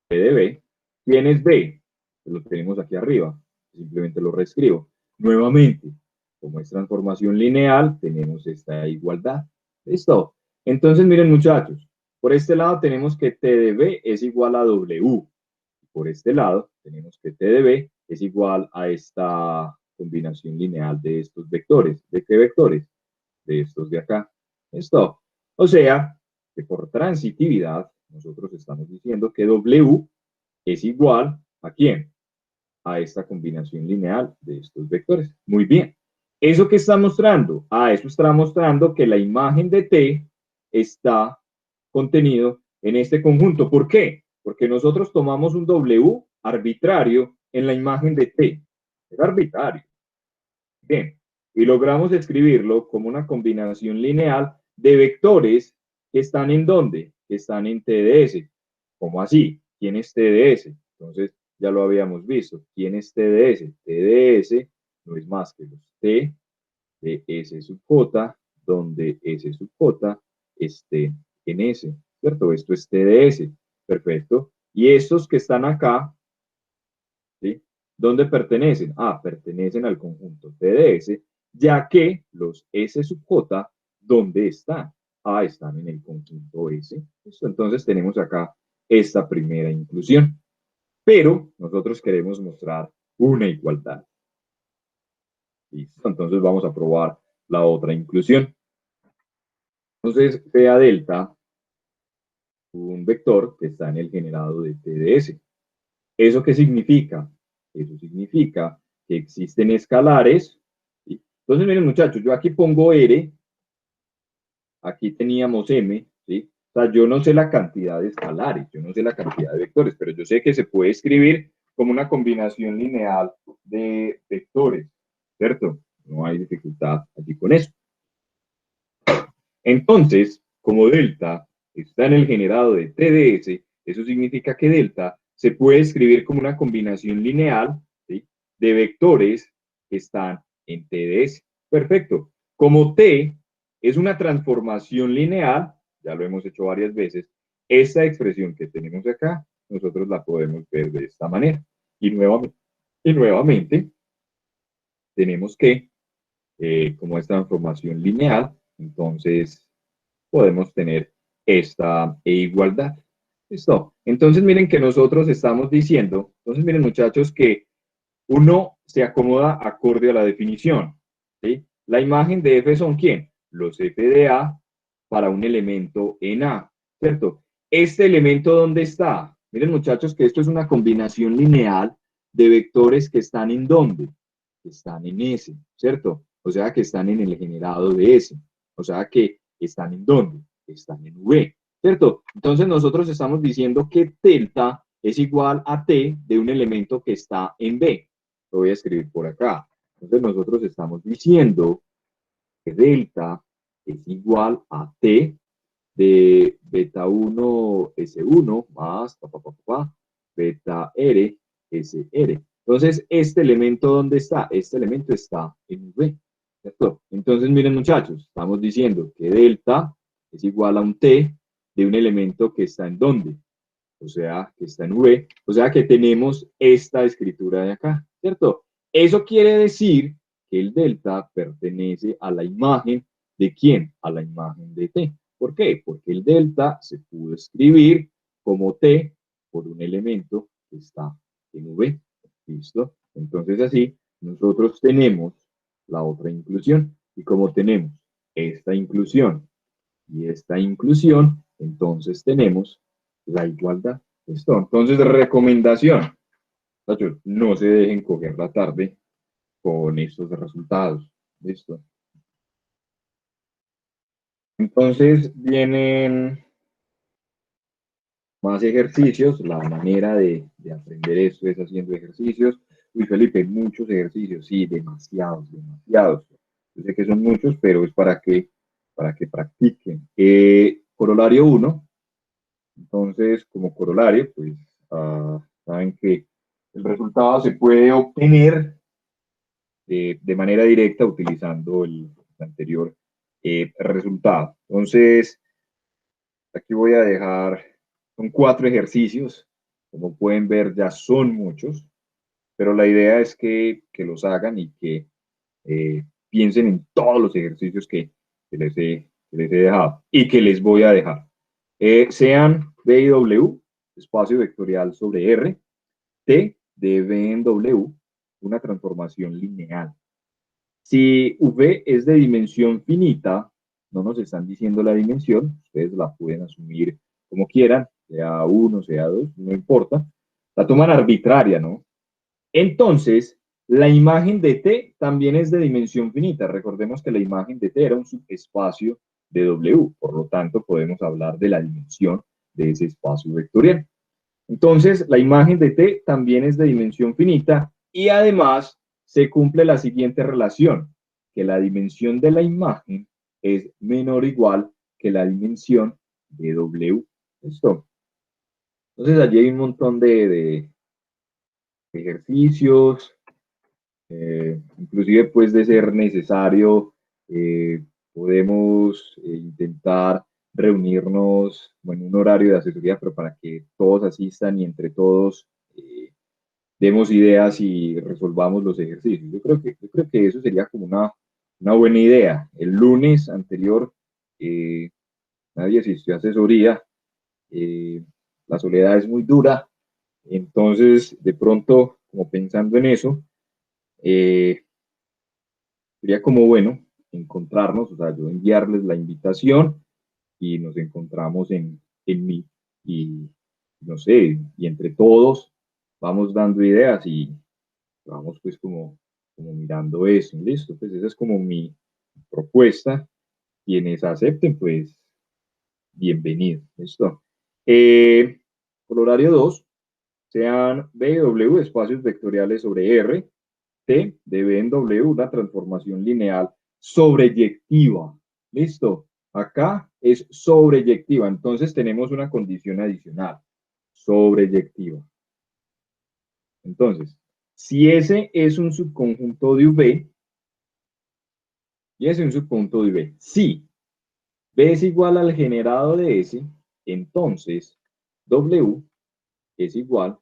P de B. ¿Quién es B? Pues lo tenemos aquí arriba, simplemente lo reescribo. Nuevamente, como es transformación lineal, tenemos esta igualdad. ¿Listo? Entonces, miren muchachos, por este lado tenemos que T de B es igual a W. Por este lado tenemos que T de B es igual a esta combinación lineal de estos vectores. ¿De qué vectores? De estos de acá. ¿Listo? O sea, que por transitividad, nosotros estamos diciendo que W es igual a quién? A esta combinación lineal de estos vectores. Muy bien. ¿Eso qué está mostrando? Eso está mostrando que la imagen de T está contenido en este conjunto. ¿Por qué? Porque nosotros tomamos un W arbitrario en la imagen de T. Es arbitrario. Bien. Y logramos escribirlo como una combinación lineal de vectores que están en dónde? Que están en TDS. ¿Cómo así? ¿Quién es TDS? Entonces, ya lo habíamos visto. ¿Quién es TDS? TDS no es más que los T de S sub J, donde S sub J esté en S, ¿cierto? Esto es TDS. Perfecto. Y estos que están acá, ¿sí? ¿Dónde pertenecen? Pertenecen al conjunto TDS, ya que los S sub J, ¿dónde están? Están en el conjunto S. ¿Listo? Entonces tenemos acá esta primera inclusión. Pero nosotros queremos mostrar una igualdad. ¿Listo? Entonces vamos a probar la otra inclusión. Entonces, sea delta un vector que está en el generado de TDS. ¿Eso qué significa? Eso significa que existen escalares. ¿Sí? Entonces, miren muchachos, yo aquí pongo R, aquí teníamos M, ¿sí? O sea, yo no sé la cantidad de escalares, yo no sé la cantidad de vectores, pero yo sé que se puede escribir como una combinación lineal de vectores, ¿cierto? No hay dificultad allí con eso. Entonces, como delta está en el generado de TDS, eso significa que delta se puede escribir como una combinación lineal, ¿sí?, de vectores que están en TDS. Perfecto. Como T es una transformación lineal, ya lo hemos hecho varias veces, esta expresión que tenemos acá, nosotros la podemos ver de esta manera. Y nuevamente tenemos que, como es transformación lineal, entonces podemos tener esta igualdad. ¿Listo? Entonces miren que nosotros estamos diciendo, entonces miren muchachos, que uno se acomoda acorde a la definición, ¿sí? La imagen de F son ¿quién? Los F de A para un elemento en A, ¿cierto? ¿Este elemento dónde está? Miren muchachos que esto es una combinación lineal de vectores que están en ¿dónde? Que están en S, ¿cierto? O sea que están en el generado de S. O sea que están en ¿dónde? Están en V, ¿cierto? Entonces nosotros estamos diciendo que delta es igual a T de un elemento que está en B. Lo voy a escribir por acá. Entonces nosotros estamos diciendo que delta es igual a T de beta 1 S1 más beta R SR. Entonces, ¿este elemento dónde está? Este elemento está en V, ¿cierto? Entonces, miren muchachos, estamos diciendo que delta es igual a un T de un elemento que está en ¿dónde? O sea, que está en V, o sea que tenemos esta escritura de acá, ¿cierto? Eso quiere decir que el delta pertenece a la imagen de ¿quién? A la imagen de T. ¿Por qué? Porque el delta se pudo escribir como T por un elemento que está en V. ¿Listo? Entonces así nosotros tenemos la otra inclusión. Y como tenemos esta inclusión y esta inclusión, entonces tenemos la igualdad. ¿Listo? Entonces, recomendación. No se dejen coger la tarde con estos resultados. ¿Listo? Entonces, vienen más ejercicios. La manera de aprender esto es haciendo ejercicios. Uy, Felipe, muchos ejercicios. Sí, demasiados, demasiados. Yo sé que son muchos, pero es para que practiquen. Corolario 1. Entonces, como corolario, pues saben que el resultado se puede obtener de manera directa utilizando el anterior resultado. Entonces, aquí voy a dejar, son 4 ejercicios. Como pueden ver, ya son muchos, pero la idea es que los hagan y que piensen en todos los ejercicios que les he dejado y que les voy a dejar. Sean B y W, espacio vectorial sobre R, T de B en W, una transformación lineal. Si V es de dimensión finita, no nos están diciendo la dimensión, ustedes la pueden asumir como quieran, sea 1, sea 2, no importa. La toman arbitraria, ¿no? Entonces, la imagen de T también es de dimensión finita. Recordemos que la imagen de T era un subespacio de W, por lo tanto podemos hablar de la dimensión de ese espacio vectorial. Entonces, la imagen de T también es de dimensión finita y además se cumple la siguiente relación, que la dimensión de la imagen es menor o igual que la dimensión de W. ¿Listo? Entonces, allí hay un montón de ejercicios, inclusive pues de ser necesario, podemos intentar reunirnos en un horario de asesoría, pero para que todos asistan y entre todos demos ideas y resolvamos los ejercicios. Yo creo que eso sería como una buena idea. El lunes anterior nadie asistió a asesoría, eh, la soledad es muy dura, entonces de pronto, como pensando en eso, eh, sería como bueno encontrarnos, o sea, yo enviarles la invitación y nos encontramos en mí y no sé, y entre todos vamos dando ideas y vamos pues como mirando eso, listo, pues esa es como mi propuesta, quienes acepten pues bienvenido. ¿Listo? Colorario 2, sean B y W espacios vectoriales sobre R, T de B en W una transformación lineal sobreyectiva. ¿Listo? Acá es sobreyectiva, entonces tenemos una condición adicional, sobreyectiva. Entonces, si S es un subconjunto de V, y S es un subconjunto de V, si B es igual al generado de S, entonces W es igual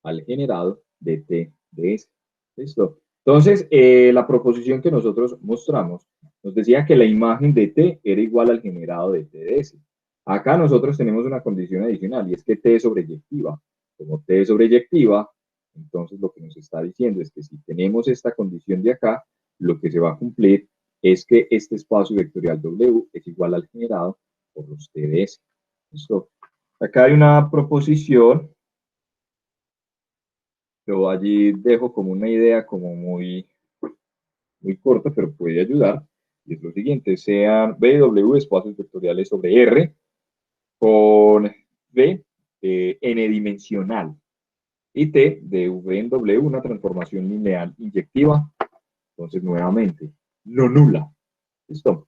al generado de T de S. ¿Listo? Entonces, la proposición que nosotros mostramos nos decía que la imagen de T era igual al generado de T de S. Acá nosotros tenemos una condición adicional y es que T es sobreyectiva. Como T es sobreyectiva, entonces lo que nos está diciendo es que si tenemos esta condición de acá, lo que se va a cumplir es que este espacio vectorial W es igual al generado por los T de S. ¿Listo? Acá hay una proposición, pero allí dejo como una idea como muy corta, pero puede ayudar. Y es lo siguiente, sean B y W espacios vectoriales sobre R con V n dimensional y T de V en W una transformación lineal inyectiva. Entonces, nuevamente, no nula. ¿Listo?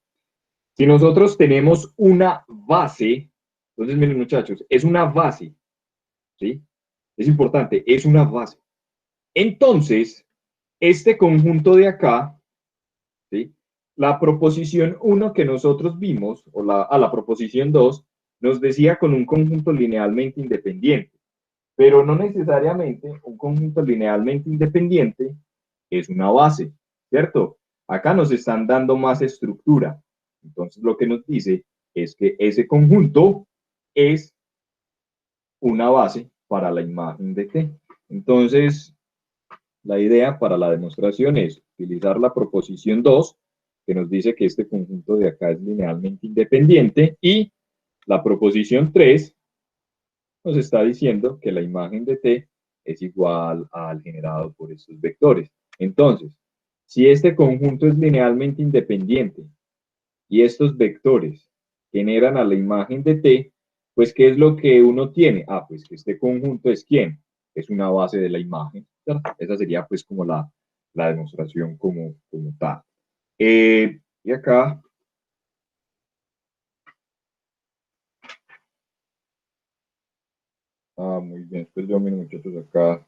Si nosotros tenemos una base, entonces, miren muchachos, es una base, ¿sí? Es importante, es una base. Entonces, este conjunto de acá, ¿sí? La proposición 1 que nosotros vimos, o la proposición 2, nos decía con un conjunto linealmente independiente, pero no necesariamente un conjunto linealmente independiente es una base, ¿cierto? Acá nos están dando más estructura. Entonces lo que nos dice es que ese conjunto es una base para la imagen de T. Entonces, la idea para la demostración es utilizar la proposición 2, que nos dice que este conjunto de acá es linealmente independiente, y la proposición 3 nos está diciendo que la imagen de T es igual al generado por estos vectores. Entonces, si este conjunto es linealmente independiente y estos vectores generan a la imagen de T, pues ¿qué es lo que uno tiene? Ah, pues que este conjunto es ¿quién? Es una base de la imagen, ¿cierto? Esa sería pues como la demostración como tal. Y acá, muy bien, pues yo miren muchachos acá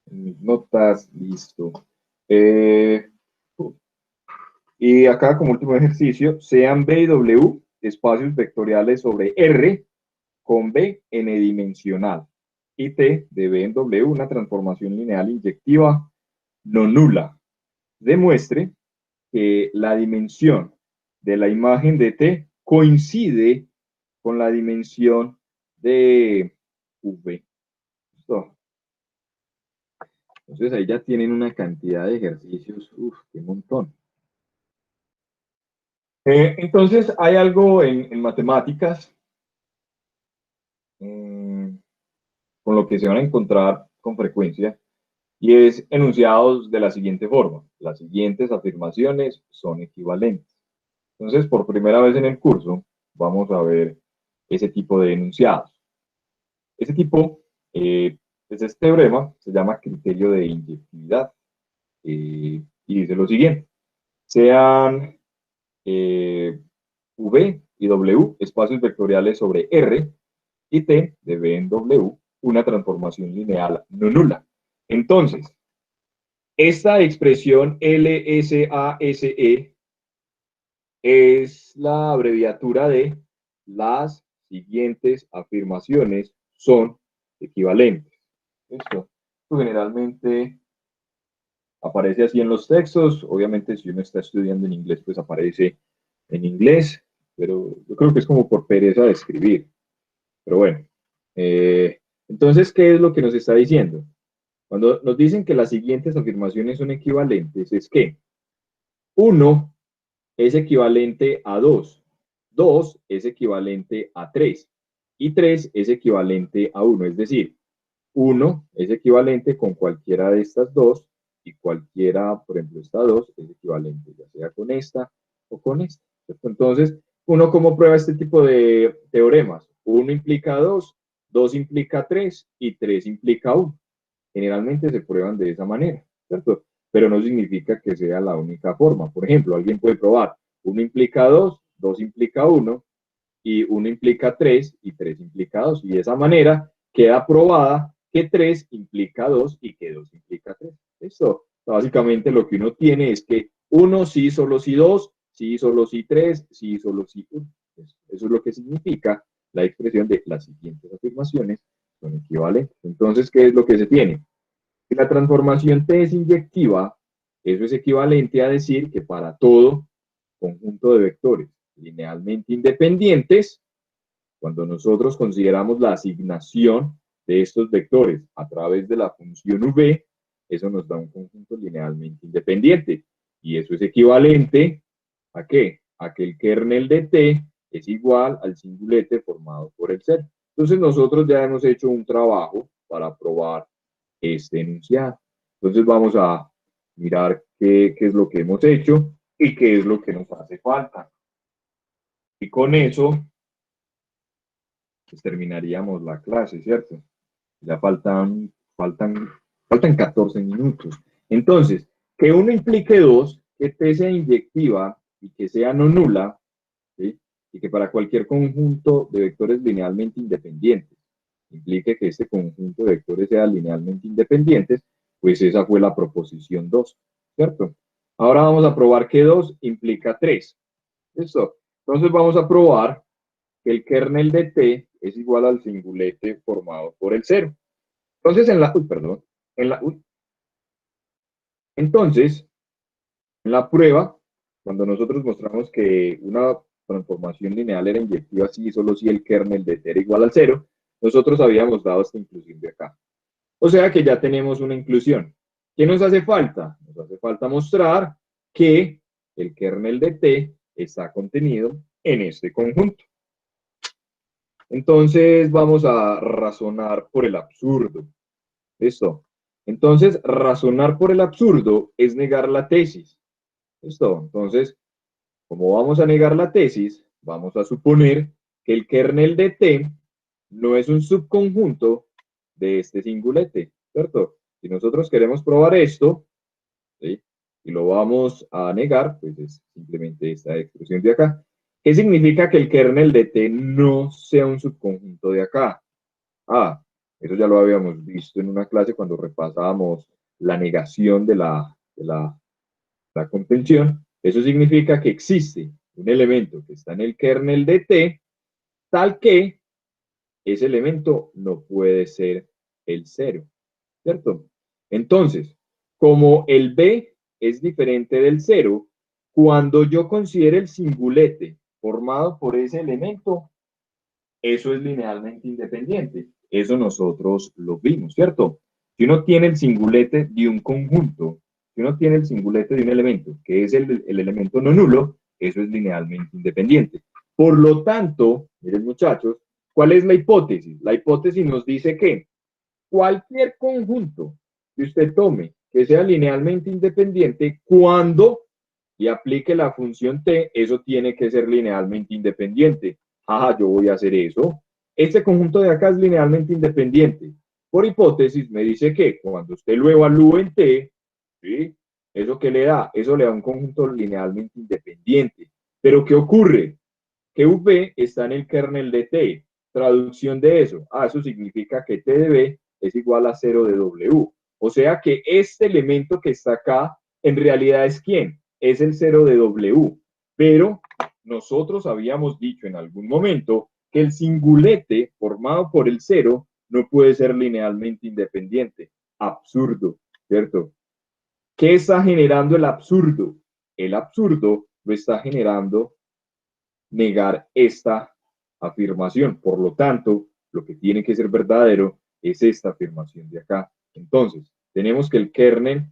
en mis notas, listo. Eh, y acá como último ejercicio, sean B y W espacios vectoriales sobre R con B n-dimensional y T de B en W una transformación lineal inyectiva no nula. Demuestre que la dimensión de la imagen de T coincide con la dimensión de V. ¿Listo? Entonces ahí ya tienen una cantidad de ejercicios, uf, qué montón. Entonces hay algo en matemáticas con lo que se van a encontrar con frecuencia y es enunciados de la siguiente forma. Las siguientes afirmaciones son equivalentes. Entonces, por primera vez en el curso, vamos a ver ese tipo de enunciados. Ese tipo, pues este teorema se llama criterio de inyectividad y dice lo siguiente. Sean V y W espacios vectoriales sobre R y T de B en W una transformación lineal no nula. Entonces, esta expresión LSASE es la abreviatura de las siguientes afirmaciones son equivalentes. Esto generalmente aparece así en los textos. Obviamente, si uno está estudiando en inglés, pues aparece en inglés, pero yo creo que es como por pereza de escribir. Pero bueno, entonces, ¿qué es lo que nos está diciendo? Cuando nos dicen que las siguientes afirmaciones son equivalentes, es que 1 es equivalente a 2, 2 es equivalente a 3 y 3 es equivalente a 1, es decir, 1 es equivalente con cualquiera de estas dos y cualquiera, por ejemplo, esta 2 es equivalente, ya sea con esta o con esta. Entonces, ¿Uno cómo prueba este tipo de teoremas? 1 implica 2, 2 implica 3 y 3 implica 1. Generalmente se prueban de esa manera, ¿cierto? Pero no significa que sea la única forma. Por ejemplo, alguien puede probar 1 implica 2, 2 implica 1 y 1 implica 3 y 3 implica 2. Y de esa manera queda probada que 3 implica 2 y que 2 implica 3. Eso, básicamente lo que uno tiene es que 1 sí, solo si 2, sí, solo si 3, sí, solo si 1. Eso es lo que significa la expresión de las siguientes afirmaciones son equivalentes. Entonces, ¿qué es lo que se tiene? Si la transformación T es inyectiva, eso es equivalente a decir que para todo conjunto de vectores linealmente independientes, cuando nosotros consideramos la asignación de estos vectores a través de la función v, eso nos da un conjunto linealmente independiente. Y eso es equivalente ¿a qué? A que el kernel de T es igual al singulete formado por el cero. Entonces nosotros ya hemos hecho un trabajo para probar este enunciado. Entonces vamos a mirar qué es lo que hemos hecho y qué es lo que nos hace falta. Y con eso pues, terminaríamos la clase, ¿cierto? Ya faltan 14 minutos. Entonces, que uno implique 2, que T sea inyectiva y que sea no nula, ¿sí? Y que para cualquier conjunto de vectores linealmente independientes implique que este conjunto de vectores sea linealmente independientes, pues esa fue la proposición 2, ¿cierto? Ahora vamos a probar que 2 implica 3. ¿Listo? Entonces vamos a probar que el kernel de T es igual al singulete formado por el cero. Entonces en la, entonces, en la prueba, cuando nosotros mostramos que una transformación lineal era inyectiva sí solo si el kernel de T era igual al cero, nosotros habíamos dado esta inclusión de acá. O sea que ya tenemos una inclusión. ¿Qué nos hace falta? Nos hace falta mostrar que el kernel de T está contenido en este conjunto. Entonces vamos a razonar por el absurdo. ¿Listo? Entonces, razonar por el absurdo es negar la tesis. ¿Listo? Entonces, como vamos a negar la tesis, vamos a suponer que el kernel de T no es un subconjunto de este singulete, ¿cierto? Si nosotros queremos probar esto, ¿sí? Y lo vamos a negar, pues es simplemente esta expresión de acá. ¿Qué significa que el kernel de T no sea un subconjunto de acá? Ah, eso ya lo habíamos visto en una clase cuando repasábamos la negación de la contención. Eso significa que existe un elemento que está en el kernel de T, tal que ese elemento no puede ser el cero, ¿cierto? Entonces, como el B es diferente del cero, cuando yo considere el singulete formado por ese elemento, eso es linealmente independiente. Eso nosotros lo vimos, ¿cierto? Si uno tiene el singulete de un conjunto, si uno tiene el singulete de un elemento, que es el elemento no nulo, eso es linealmente independiente. Por lo tanto, miren muchachos, ¿cuál es la hipótesis? La hipótesis nos dice que cualquier conjunto que usted tome que sea linealmente independiente, cuando y aplique la función t, eso tiene que ser linealmente independiente. Ajá, yo voy a hacer eso. Este conjunto de acá es linealmente independiente. Por hipótesis, me dice que cuando usted lo evalúe en t, ¿sí? ¿Eso qué le da? Eso le da un conjunto linealmente independiente. Pero ¿qué ocurre? Que v está en el kernel de t. Traducción de eso. Ah, eso significa que t de b es igual a 0 de w. O sea que este elemento que está acá, en realidad es ¿quién? Es el 0 de w. Pero nosotros habíamos dicho en algún momento que el singulete formado por el 0 no puede ser linealmente independiente. Absurdo, ¿cierto? ¿Qué está generando el absurdo? El absurdo lo está generando negar esta afirmación. Por lo tanto, lo que tiene que ser verdadero es esta afirmación de acá. Entonces, tenemos que el kernel,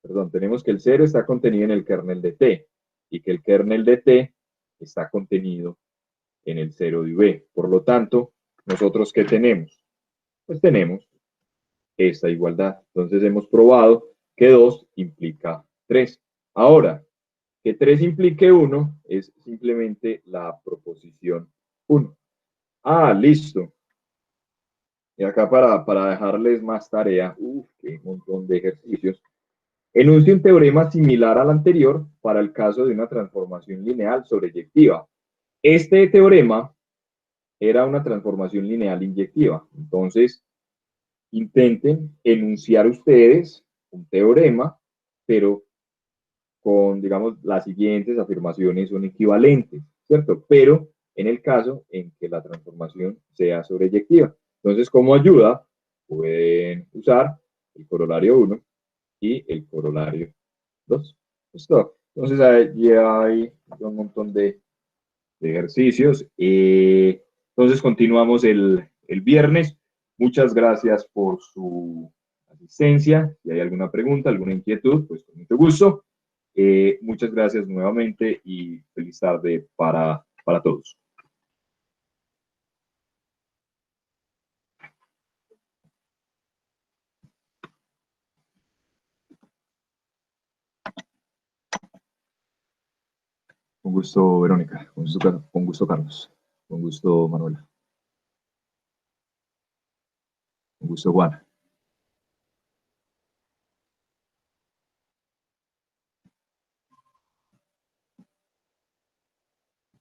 perdón, tenemos que el 0 está contenido en el kernel de T y que el kernel de T está contenido en el 0 de V. Por lo tanto, nosotros ¿qué tenemos? Pues tenemos esta igualdad. Entonces hemos probado que 2 implica 3. Ahora, Que 3 implique 1 es simplemente la proposición 1. Ah, listo. Y acá para dejarles más tarea, qué montón de ejercicios. Enuncie un teorema similar al anterior para el caso de una transformación lineal sobreyectiva. Este teorema era una transformación lineal inyectiva. Entonces, intenten enunciar ustedes un teorema, pero con, digamos, las siguientes afirmaciones son equivalentes, ¿cierto? Pero en el caso en que la transformación sea sobreyectiva. Entonces, como ayuda, pueden usar el corolario 1 y el corolario 2. ¿Listo? Entonces, ahí hay un montón de ejercicios. Entonces, continuamos el viernes. Muchas gracias por su asistencia. Si hay alguna pregunta, alguna inquietud, pues con mucho gusto. Muchas gracias nuevamente y feliz tarde para todos. Con gusto, Verónica. Con gusto, Carlos. Con gusto, Manuela. Con gusto, Juan.